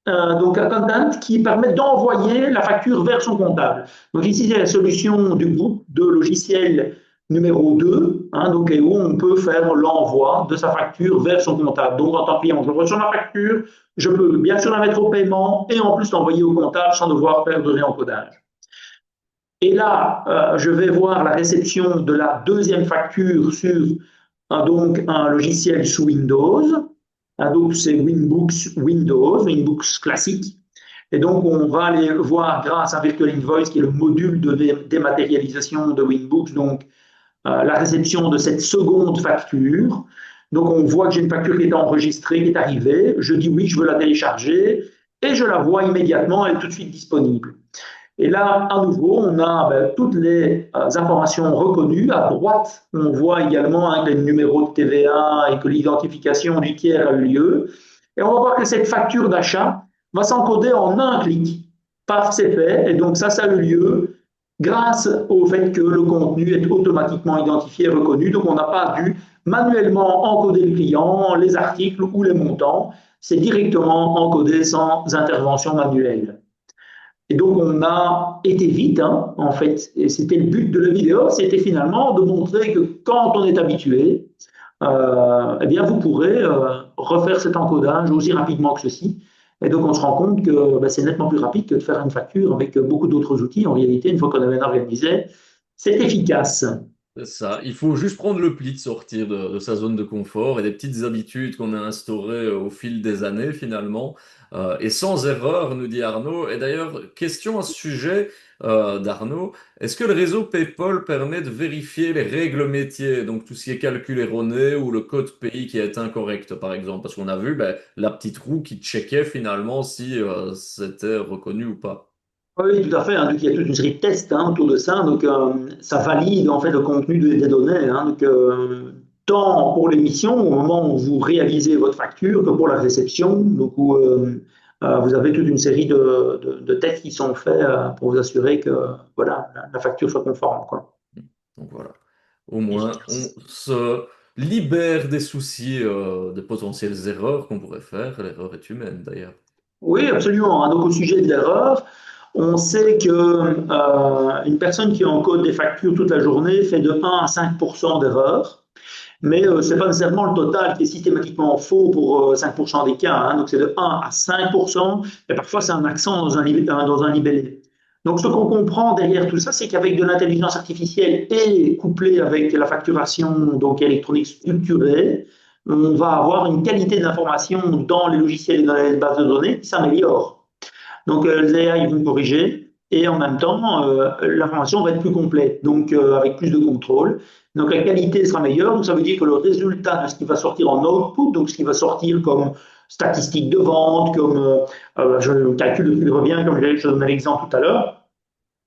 donc Accountant, qui permet d'envoyer la facture vers son comptable. Donc ici, c'est la solution du groupe de logiciels numéro 2, hein, donc, où on peut faire l'envoi de sa facture vers son comptable. Donc, en tant que client, je reçois ma facture, je peux bien sûr la mettre au paiement et en plus l'envoyer au comptable sans devoir faire de réencodage. Et là, je vais voir la réception de la deuxième facture sur donc un logiciel sous Windows. Donc, c'est Winbooks Windows, Winbooks classique. Et donc, on va aller voir grâce à Virtual Invoice, qui est le module de dématérialisation de Winbooks, donc la réception de cette seconde facture. Donc, on voit que j'ai une facture qui est enregistrée, qui est arrivée. Je dis oui, je veux la télécharger et je la vois immédiatement, elle est tout de suite disponible. Et là, à nouveau, on a toutes les informations reconnues. À droite, on voit également hein, les numéros de TVA et que l'identification du tiers a eu lieu. Et on va voir que cette facture d'achat va s'encoder en un clic. Paf, c'est fait. Et donc ça a eu lieu grâce au fait que le contenu est automatiquement identifié et reconnu. Donc on n'a pas dû manuellement encoder le client, les articles ou les montants. C'est directement encodé sans intervention manuelle. Et donc, on a été vite, hein, en fait, et c'était le but de la vidéo, c'était finalement de montrer que quand on est habitué, eh bien, vous pourrez refaire cet encodage aussi rapidement que ceci. Et donc, on se rend compte que c'est nettement plus rapide que de faire une facture avec beaucoup d'autres outils. En réalité, une fois qu'on a bien organisé, c'est efficace. C'est ça. Il faut juste prendre le pli de sortir de sa zone de confort et des petites habitudes qu'on a instaurées au fil des années finalement. Et sans erreur, nous dit Arnaud. Et d'ailleurs, question à ce sujet d'Arnaud, est-ce que le réseau PayPal permet de vérifier les règles métiers, donc tout ce qui est calcul erroné ou le code pays qui est incorrect par exemple? Parce qu'on a vu la petite roue qui checkait finalement si c'était reconnu ou pas. Oui, tout à fait. Hein. Donc, il y a toute une série de tests hein, autour de ça. Donc, ça valide en fait le contenu des données. Hein. Donc, tant pour l'émission, au moment où vous réalisez votre facture, que pour la réception, donc où vous avez toute une série de tests qui sont faits pour vous assurer que voilà, la facture soit conforme, quoi. Donc voilà. Au moins, on Efficace. se libère des soucis de potentielles erreurs qu'on pourrait faire. L'erreur est humaine d'ailleurs. Oui, absolument. Hein. Donc, au sujet de l'erreur, on sait que une personne qui encode des factures toute la journée fait de 1 à 5 d'erreurs. Mais ce n'est pas nécessairement le total qui est systématiquement faux pour 5% des cas. Hein. Donc c'est de 1 à 5%, et parfois c'est un accent dans un libellé. Donc ce qu'on comprend derrière tout ça, c'est qu'avec de l'intelligence artificielle et couplé avec la facturation donc électronique structurée, on va avoir une qualité d'information dans les logiciels et dans les bases de données qui s'améliore. Donc les AI vont corriger et en même temps, l'information va être plus complète, donc avec plus de contrôle. Donc la qualité sera meilleure, donc ça veut dire que le résultat de ce qui va sortir en output, donc ce qui va sortir comme statistique de vente, comme je calcule le revient, comme je donnais l'exemple tout à l'heure,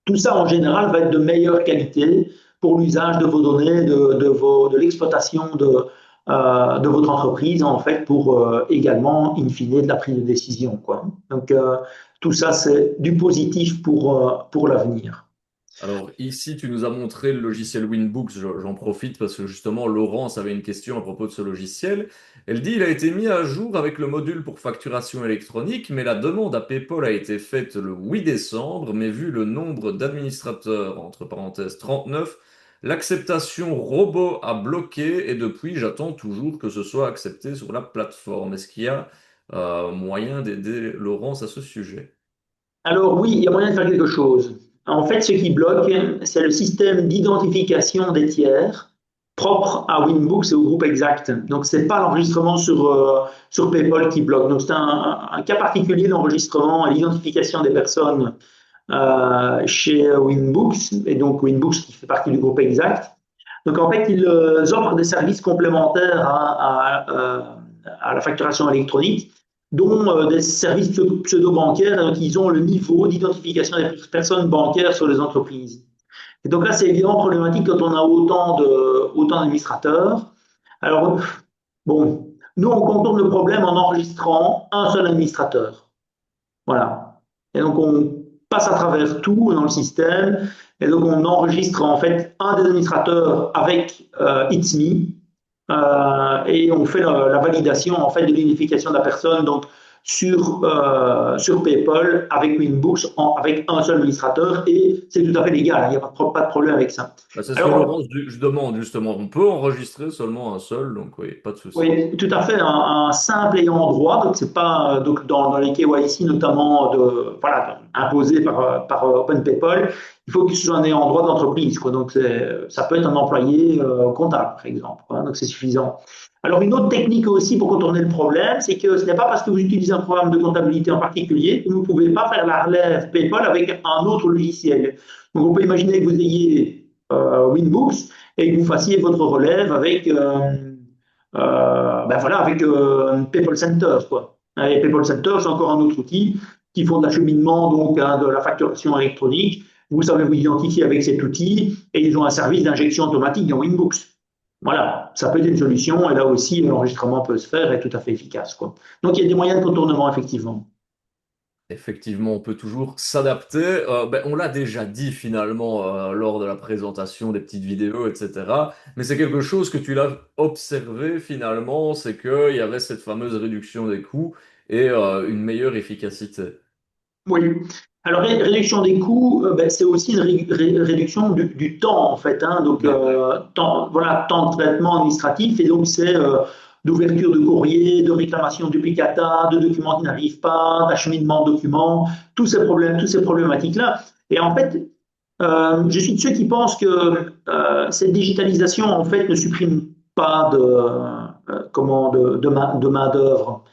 tout ça en général va être de meilleure qualité pour l'usage de vos données, de l'exploitation de votre entreprise, en fait, pour également, in fine, de la prise de décision. Quoi. Donc, tout ça, c'est du positif pour l'avenir. Alors ici, tu nous as montré le logiciel Winbooks, j'en profite parce que justement Laurence avait une question à propos de ce logiciel. Elle dit il a été mis à jour avec le module pour facturation électronique, mais la demande à PayPal a été faite le 8 décembre, mais vu le nombre d'administrateurs, entre parenthèses 39, l'acceptation robot a bloqué et depuis j'attends toujours que ce soit accepté sur la plateforme. Est-ce qu'il y a moyen d'aider Laurence à ce sujet? Alors oui, il y a moyen de faire quelque chose. En fait, ce qui bloque, c'est le système d'identification des tiers propre à Winbooks et au groupe Exact. Donc, c'est pas l'enregistrement sur PayPal qui bloque. Donc, c'est un cas particulier d'enregistrement et l'identification des personnes chez Winbooks, et donc Winbooks qui fait partie du groupe Exact. Donc, en fait, ils offrent des services complémentaires à la facturation électronique, dont des services pseudo-bancaires. Donc, ils ont le niveau d'identification des personnes bancaires sur les entreprises. Et donc là, c'est évidemment problématique quand on a autant d'administrateurs. Alors, bon, nous, on contourne le problème en enregistrant un seul administrateur. Voilà. Et donc, on passe à travers tout dans le système. Et donc, on enregistre en fait un des administrateurs avec It's Me. Et on fait la validation en fait de l'identification de la personne donc sur PayPal avec Winbooks avec un seul administrateur et c'est tout à fait légal, il n'y a pas de problème avec ça. Bah, c'est ce que Alors, Laurence je demande justement. On peut enregistrer seulement un seul, donc oui, pas de souci. oui, tout à fait. Un simple ayant droit, donc c'est pas donc dans les KYC notamment voilà imposé par OpenPayPal, il faut que ce soit un ayant droit d'entreprise, quoi. Donc ça peut être un employé comptable par exemple, quoi. Donc c'est suffisant. Alors une autre technique aussi pour contourner le problème, c'est que ce n'est pas parce que vous utilisez un programme de comptabilité en particulier que vous ne pouvez pas faire la relève PayPal avec un autre logiciel. Donc on peut imaginer que vous ayez Winbooks et que vous fassiez votre relève avec ben voilà, avec PayPal Center, quoi. Et PayPal Center, c'est encore un autre outil qui font de l'acheminement, donc hein, de la facturation électronique. Vous savez vous identifier avec cet outil et ils ont un service d'injection automatique dans Winbooks. Voilà, ça peut être une solution et là aussi l'enregistrement peut se faire et est tout à fait efficace, quoi. Donc il y a des moyens de contournement effectivement. Effectivement, on peut toujours s'adapter. Ben, on l'a déjà dit finalement lors de la présentation des petites vidéos, etc. Mais c'est quelque chose que tu l'as observé finalement, c'est qu'il y avait cette fameuse réduction des coûts et une meilleure efficacité. Oui. Alors, réduction des coûts, ben, c'est aussi une réduction du temps, en fait, hein. Donc, Oui. voilà, temps de traitement administratif, et donc c'est d'ouverture de courrier, de réclamation duplicata, de documents qui n'arrivent pas, d'acheminement de documents, tous ces problèmes, toutes ces problématiques-là. Et en fait, je suis de ceux qui pensent que cette digitalisation, en fait, ne supprime pas de main-d'œuvre.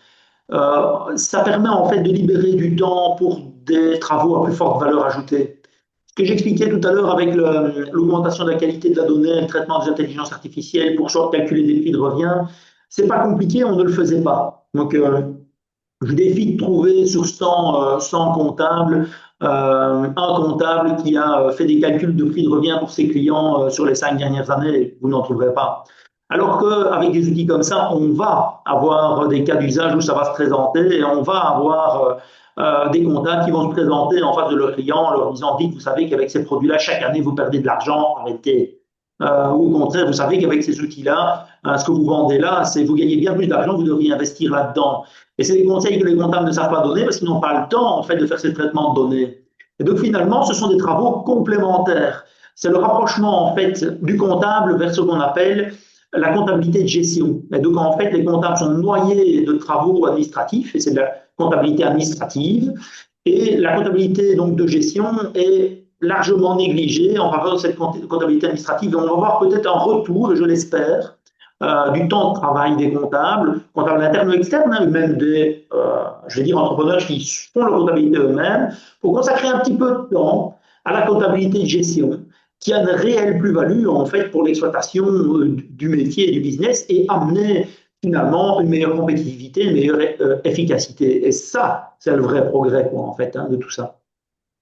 Ça permet en fait de libérer du temps pour des travaux à plus forte valeur ajoutée. Ce que j'expliquais tout à l'heure avec l'augmentation de la qualité de la donnée, le traitement des intelligences artificielles pour calculer des prix de revient, c'est pas compliqué, on ne le faisait pas. Donc, je défie de trouver sur 100 comptables un comptable qui a fait des calculs de prix de revient pour ses clients sur les 5 dernières années. Vous n'en trouverez pas. Alors qu'avec des outils comme ça, on va avoir des cas d'usage où ça va se présenter et on va avoir des comptables qui vont se présenter en face de leurs clients en leur disant, dites, vous savez qu'avec ces produits-là, chaque année, vous perdez de l'argent, arrêtez. Ou au contraire, vous savez qu'avec ces outils-là, ce que vous vendez là, c'est vous gagnez bien plus d'argent, vous devriez investir là-dedans. Et c'est des conseils que les comptables ne savent pas donner parce qu'ils n'ont pas le temps en fait de faire ces traitements de données. Et donc finalement, ce sont des travaux complémentaires. C'est le rapprochement en fait du comptable vers ce qu'on appelle la comptabilité de gestion. Et donc en fait, les comptables sont noyés de travaux administratifs et c'est de la comptabilité administrative. Et la comptabilité donc de gestion est largement négligée en faveur de cette comptabilité administrative. Et on va voir peut-être un retour, et je l'espère, du temps de travail des comptables internes ou externes, hein, même des, je vais dire, entrepreneurs qui font la comptabilité eux-mêmes, pour consacrer un petit peu de temps à la comptabilité de gestion, qui a une réelle plus-value en fait pour l'exploitation du métier et du business et amener finalement une meilleure compétitivité, une meilleure efficacité. Et ça, c'est le vrai progrès quoi, en fait hein, de tout ça.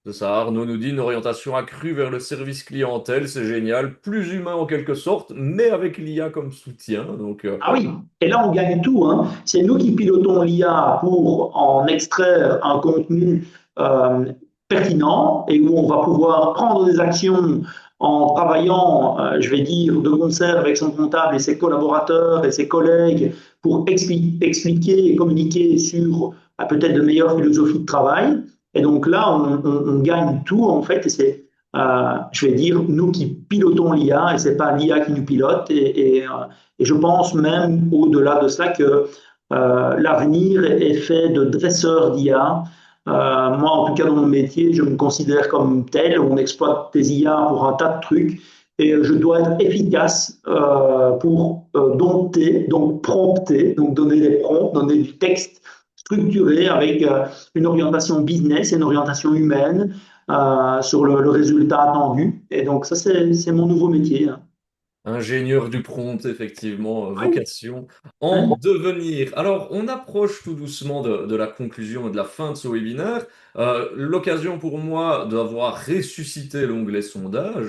C'est ça, Arnaud nous dit une orientation accrue vers le service clientèle, c'est génial, plus humain en quelque sorte, mais avec l'IA comme soutien. Donc, Ah oui, et là on gagne tout, hein. C'est nous qui pilotons l'IA pour en extraire un contenu pertinent et où on va pouvoir prendre des actions en travaillant, je vais dire, de concert avec son comptable et ses collaborateurs et ses collègues pour expliquer et communiquer sur peut-être de meilleures philosophies de travail. Et donc là, on gagne tout en fait, et c'est, je vais dire, nous qui pilotons l'IA et c'est pas l'IA qui nous pilote. Et je pense même au-delà de cela que l'avenir est fait de dresseurs d'IA. Moi, en tout cas, dans mon métier, je me considère comme tel. On exploite des IA pour un tas de trucs et je dois être efficace pour dompter, donc prompter, donc donner des prompts, donner du texte structuré avec une orientation business et une orientation humaine sur le résultat attendu. Et donc, ça, c'est mon nouveau métier, hein. Ingénieur du prompt, effectivement, Oui, vocation en oui. devenir. Alors, on approche tout doucement de la conclusion et de la fin de ce webinaire. L'occasion pour moi d'avoir ressuscité l'onglet sondage.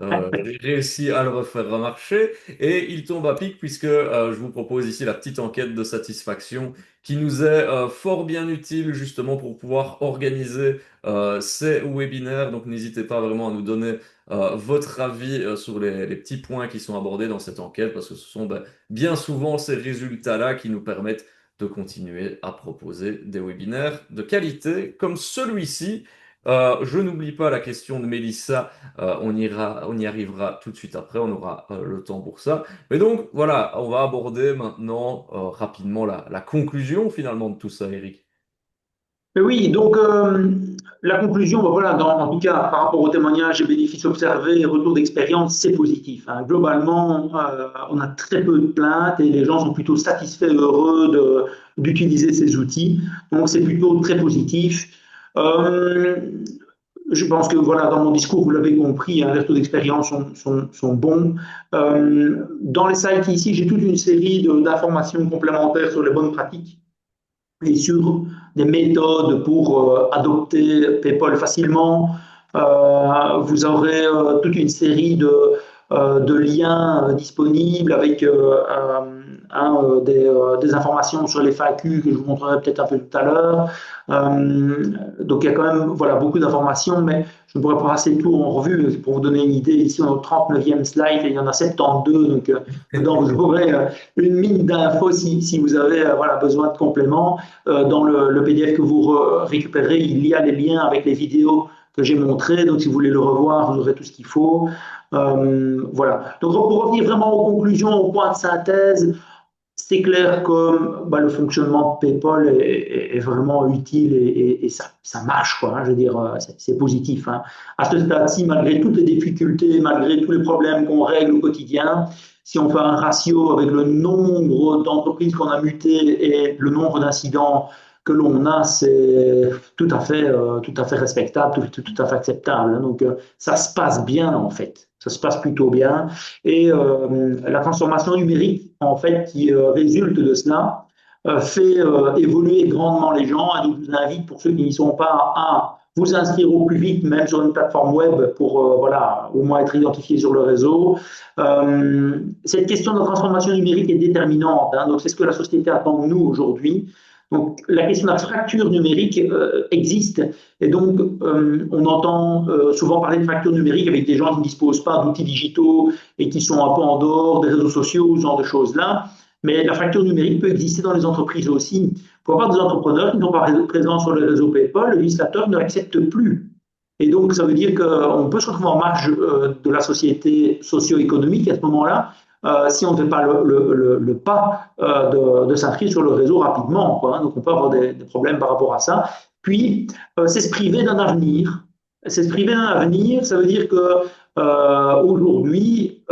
J'ai réussi à le refaire remarcher et il tombe à pic puisque je vous propose ici la petite enquête de satisfaction qui nous est fort bien utile justement pour pouvoir organiser ces webinaires. Donc, n'hésitez pas vraiment à nous donner votre avis sur les petits points qui sont abordés dans cette enquête, parce que ce sont bien souvent ces résultats-là qui nous permettent de continuer à proposer des webinaires de qualité comme celui-ci. Je n'oublie pas la question de Mélissa, on y arrivera tout de suite après, on aura le temps pour ça. Mais donc voilà, on va aborder maintenant rapidement la conclusion finalement de tout ça, Eric. Mais oui, donc la conclusion, ben voilà, en tout cas par rapport aux témoignages et bénéfices observés et retours d'expérience, c'est positif, hein. Globalement, on a très peu de plaintes et les gens sont plutôt satisfaits et heureux d'utiliser ces outils. Donc c'est plutôt très positif. Euh, je pense que voilà, dans mon discours, vous l'avez compris, hein, les retours d'expérience sont bons. Dans les sites ici, j'ai toute une série d'informations complémentaires sur les bonnes pratiques et sur des méthodes pour adopter PayPal facilement. Vous aurez toute une série de liens disponibles avec des informations sur les FAQ que je vous montrerai peut-être un peu tout à l'heure. Donc il y a quand même voilà, beaucoup d'informations, mais je ne pourrais pas passer tout en revue. Pour vous donner une idée, ici on est au 39e slide et il y en a 72, donc dedans vous aurez une mine d'infos si vous avez voilà, besoin de compléments. Dans le PDF que vous récupérez, il y a les liens avec les vidéos que j'ai montrées. Donc, si vous voulez le revoir, vous aurez tout ce qu'il faut. Voilà. Donc, pour revenir vraiment aux conclusions, au point de synthèse, c'est clair que bah, le fonctionnement de PayPal est vraiment utile et ça marche, quoi, hein, je veux dire, c'est positif, hein. À ce stade-ci, malgré toutes les difficultés, malgré tous les problèmes qu'on règle au quotidien, si on fait un ratio avec le nombre d'entreprises qu'on a mutées et le nombre d'incidents que l'on a, c'est tout à fait respectable, tout à fait acceptable, hein. Donc, ça se passe bien, en fait. Ça se passe plutôt bien. Et la transformation numérique, en fait, qui résulte de cela, fait évoluer grandement les gens. Et donc, je vous invite, pour ceux qui n'y sont pas, à vous inscrire au plus vite, même sur une plateforme web, pour voilà, au moins être identifié sur le réseau. Cette question de la transformation numérique est déterminante, hein. Donc, c'est ce que la société attend de nous aujourd'hui. Donc, la question de la fracture numérique existe. Et donc, on entend souvent parler de fracture numérique avec des gens qui ne disposent pas d'outils digitaux et qui sont un peu en dehors des réseaux sociaux, ce genre de choses-là. Mais la fracture numérique peut exister dans les entreprises aussi. Pour avoir des entrepreneurs qui ne sont pas présents sur le réseau PayPal, le législateur ne l'accepte plus. Et donc, ça veut dire qu'on peut se retrouver en marge de la société socio-économique à ce moment-là, si on ne fait pas le pas de s'inscrire sur le réseau rapidement, quoi, hein. Donc, on peut avoir des problèmes par rapport à ça. Puis, c'est se priver d'un avenir. C'est se priver d'un avenir, ça veut dire que aujourd'hui,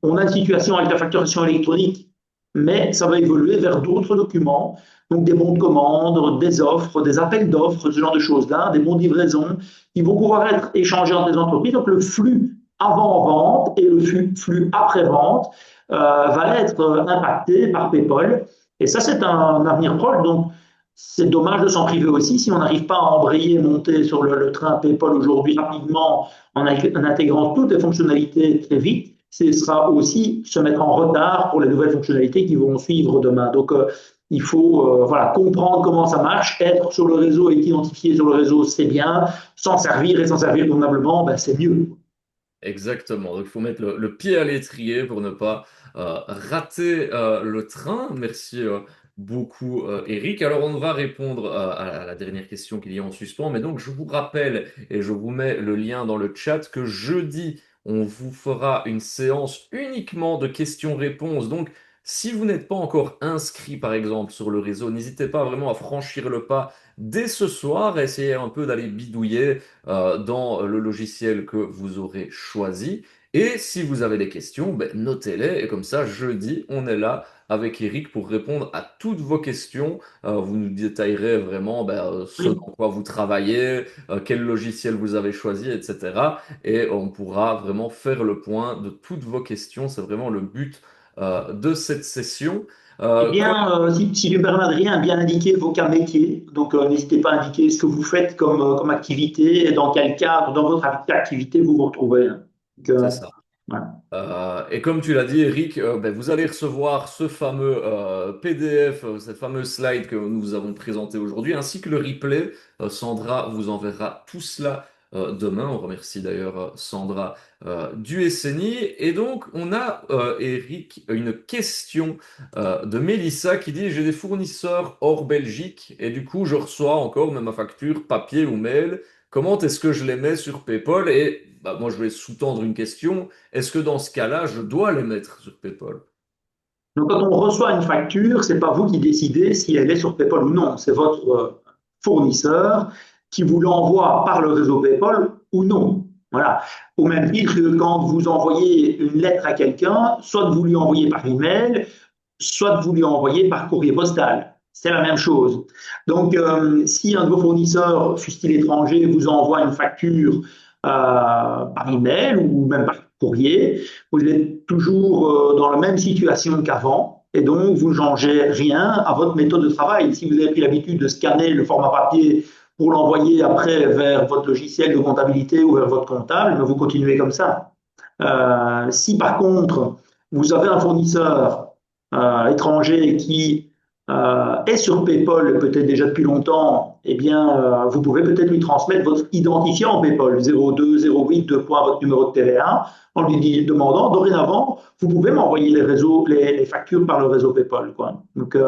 on a une situation avec la facturation électronique, mais ça va évoluer vers d'autres documents, donc des bons de commande, des offres, des appels d'offres, ce genre de choses-là, des bons de livraison, qui vont pouvoir être échangés entre les entreprises. Donc le flux avant-vente et le flux après-vente va être impacté par PayPal. Et ça, c'est un avenir proche. Donc, c'est dommage de s'en priver aussi si on n'arrive pas à embrayer et monter sur le train PayPal aujourd'hui rapidement en intégrant toutes les fonctionnalités très vite. Ce sera aussi se mettre en retard pour les nouvelles fonctionnalités qui vont suivre demain. Donc, Il faut voilà, comprendre comment ça marche, être sur le réseau et être identifié sur le réseau, c'est bien. S'en servir et s'en servir convenablement, ben, c'est mieux. Exactement. Donc, il faut mettre le pied à l'étrier pour ne pas rater le train. Merci beaucoup, Eric. Alors, on va répondre à la dernière question qu'il y a en suspens. Mais donc, je vous rappelle et je vous mets le lien dans le chat que jeudi, on vous fera une séance uniquement de questions-réponses. Donc, si vous n'êtes pas encore inscrit, par exemple, sur le réseau, n'hésitez pas vraiment à franchir le pas dès ce soir, essayez un peu d'aller bidouiller dans le logiciel que vous aurez choisi. Et si vous avez des questions, ben, notez-les. Et comme ça, jeudi, on est là avec Eric pour répondre à toutes vos questions. Vous nous détaillerez vraiment ben, ce dans Oui. quoi vous travaillez, quel logiciel vous avez choisi, etc. Et on pourra vraiment faire le point de toutes vos questions. C'est vraiment le but de cette session. Eh Comme bien, si tu me permets, Adrien, bien indiquer vos cas métiers. Donc, n'hésitez pas à indiquer ce que vous faites comme activité et dans quel cadre, dans votre activité, vous vous retrouvez, hein. Donc, c'est ça. voilà. Et comme tu l'as dit, Eric, ben, vous allez recevoir ce fameux PDF, cette fameuse slide que nous vous avons présentée aujourd'hui, ainsi que le replay. Sandra vous enverra tout cela demain. On remercie d'ailleurs Sandra du SNI. Et donc, on a, Eric, une question de Mélissa qui dit, j'ai des fournisseurs hors Belgique et du coup, je reçois encore même ma facture papier ou mail. Comment est-ce que je les mets sur PayPal? Et bah, moi, je vais sous-tendre une question. Est-ce que dans ce cas-là, je dois les mettre sur PayPal? Donc, quand on reçoit une facture, c'est pas vous qui décidez si elle est sur PayPal ou non. C'est votre fournisseur qui vous l'envoie par le réseau PayPal ou non. Voilà. Au même titre que quand vous envoyez une lettre à quelqu'un, soit vous lui envoyez par email, soit vous lui envoyez par courrier postal. C'est la même chose. Donc, si un de vos fournisseurs, fût-il étranger, vous envoie une facture par email ou même par courrier, vous êtes toujours dans la même situation qu'avant. Et donc, vous ne changez rien à votre méthode de travail. Si vous avez pris l'habitude de scanner le format papier pour l'envoyer après vers votre logiciel de comptabilité ou vers votre comptable, vous continuez comme ça. Si par contre, vous avez un fournisseur étranger qui est sur PayPal peut-être déjà depuis longtemps, eh bien, vous pouvez peut-être lui transmettre votre identifiant PayPal 0208 2 points votre numéro de TVA en lui demandant dorénavant, vous pouvez m'envoyer les factures par le réseau PayPal, quoi. Donc,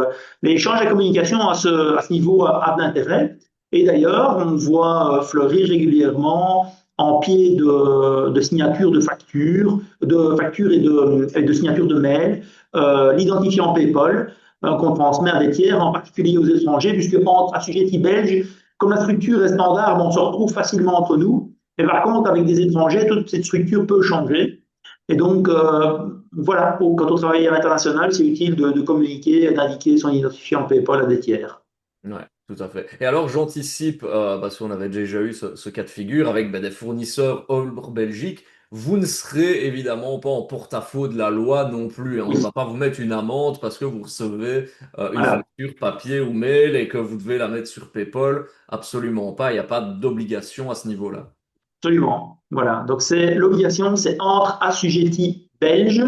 l'échange et la communication à ce niveau a de l'intérêt. Et d'ailleurs, on voit fleurir régulièrement en pied de signature de facture et de signature de mail, l'identifiant PayPal qu'on transmet à des tiers, en particulier aux étrangers, puisque entre assujettis belges, comme la structure est standard, on se retrouve facilement entre nous. Mais par contre, avec des étrangers, toute cette structure peut changer. Et donc, voilà, quand on travaille à l'international, c'est utile de communiquer et d'indiquer son identifiant PayPal à des tiers. Ouais, tout à fait. Et alors, j'anticipe, parce qu'on avait déjà eu ce cas de figure avec ben, des fournisseurs hors Belgique. Vous ne serez évidemment pas en porte-à-faux de la loi non plus, hein. On ne va Oui, pas vous mettre une amende parce que vous recevez une voilà, facture papier ou mail et que vous devez la mettre sur PayPal. Absolument pas. Il n'y a pas d'obligation à ce niveau-là. absolument. Voilà, donc c'est l'obligation, c'est entre assujettis belges.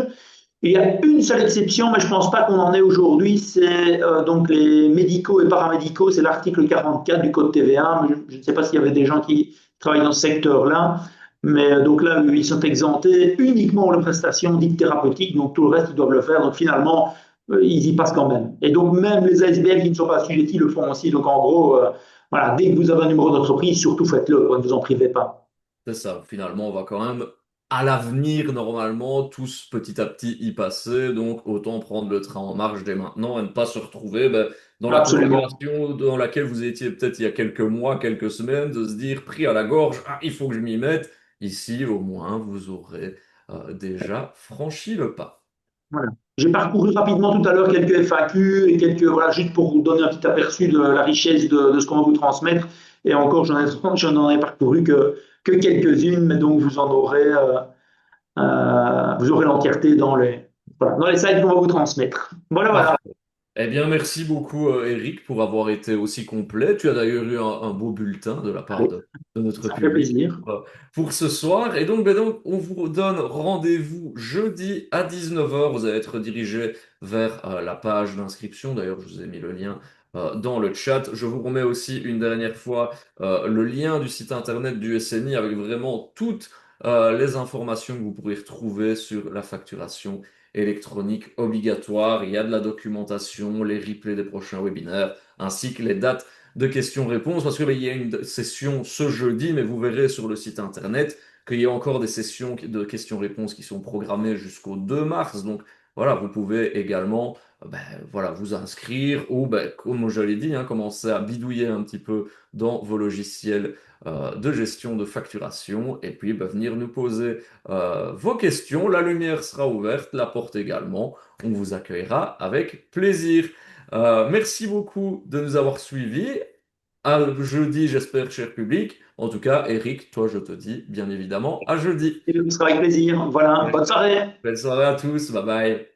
Il y a une seule exception, mais je ne pense pas qu'on en ait aujourd'hui, c'est donc les médicaux et paramédicaux, c'est l'article 44 du Code TVA. Je ne sais pas s'il y avait des gens qui travaillent dans ce secteur-là, mais donc là, ils sont exemptés uniquement aux prestations dites thérapeutiques, donc tout le reste, ils doivent le faire. Donc finalement, ils y passent quand même. Et donc même les ASBL qui ne sont pas assujettis le font aussi. Donc en gros, voilà, dès que vous avez un numéro d'entreprise, surtout faites-le, ne vous en privez pas. C'est ça, finalement, on va quand même, à l'avenir, normalement, tous petit à petit y passer. Donc, autant prendre le train en marche dès maintenant et ne pas se retrouver ben, dans la Absolument. configuration dans laquelle vous étiez peut-être il y a quelques mois, quelques semaines, de se dire, pris à la gorge, ah, il faut que je m'y mette. Ici, au moins, vous aurez déjà franchi le pas. Voilà. J'ai parcouru rapidement tout à l'heure quelques FAQ et voilà, juste pour vous donner un petit aperçu de la richesse de ce qu'on va vous transmettre. Et encore, j'en ai parcouru que quelques-unes, mais donc vous aurez l'entièreté voilà, dans les slides qu'on va vous transmettre. Voilà, voilà. Parfait. Eh bien, merci beaucoup, Eric, pour avoir été aussi complet. Tu as d'ailleurs eu un beau bulletin de la part Allez, de notre ça fait public plaisir. pour ce soir. Et donc, on vous donne rendez-vous jeudi à 19 heures. Vous allez être dirigé vers la page d'inscription. D'ailleurs, je vous ai mis le lien dans le chat. Je vous remets aussi une dernière fois le lien du site internet du SNI avec vraiment toutes les informations que vous pourrez retrouver sur la facturation électronique obligatoire. Il y a de la documentation, les replays des prochains webinaires, ainsi que les dates de questions-réponses, parce que, ben, il y a une session ce jeudi, mais vous verrez sur le site internet qu'il y a encore des sessions de questions-réponses qui sont programmées jusqu'au 2 mars. Donc voilà, vous pouvez également ben, voilà, vous inscrire ou, ben, comme je l'ai dit, hein, commencer à bidouiller un petit peu dans vos logiciels de gestion de facturation et puis ben, venir nous poser vos questions. La lumière sera ouverte, la porte également. On vous accueillera avec plaisir. Merci beaucoup de nous avoir suivis. À jeudi, j'espère, cher public. En tout cas, Eric, toi, je te dis bien évidemment à jeudi. Et ce sera avec plaisir. Voilà, bonne soirée. Belle soirée à tous. Bye bye.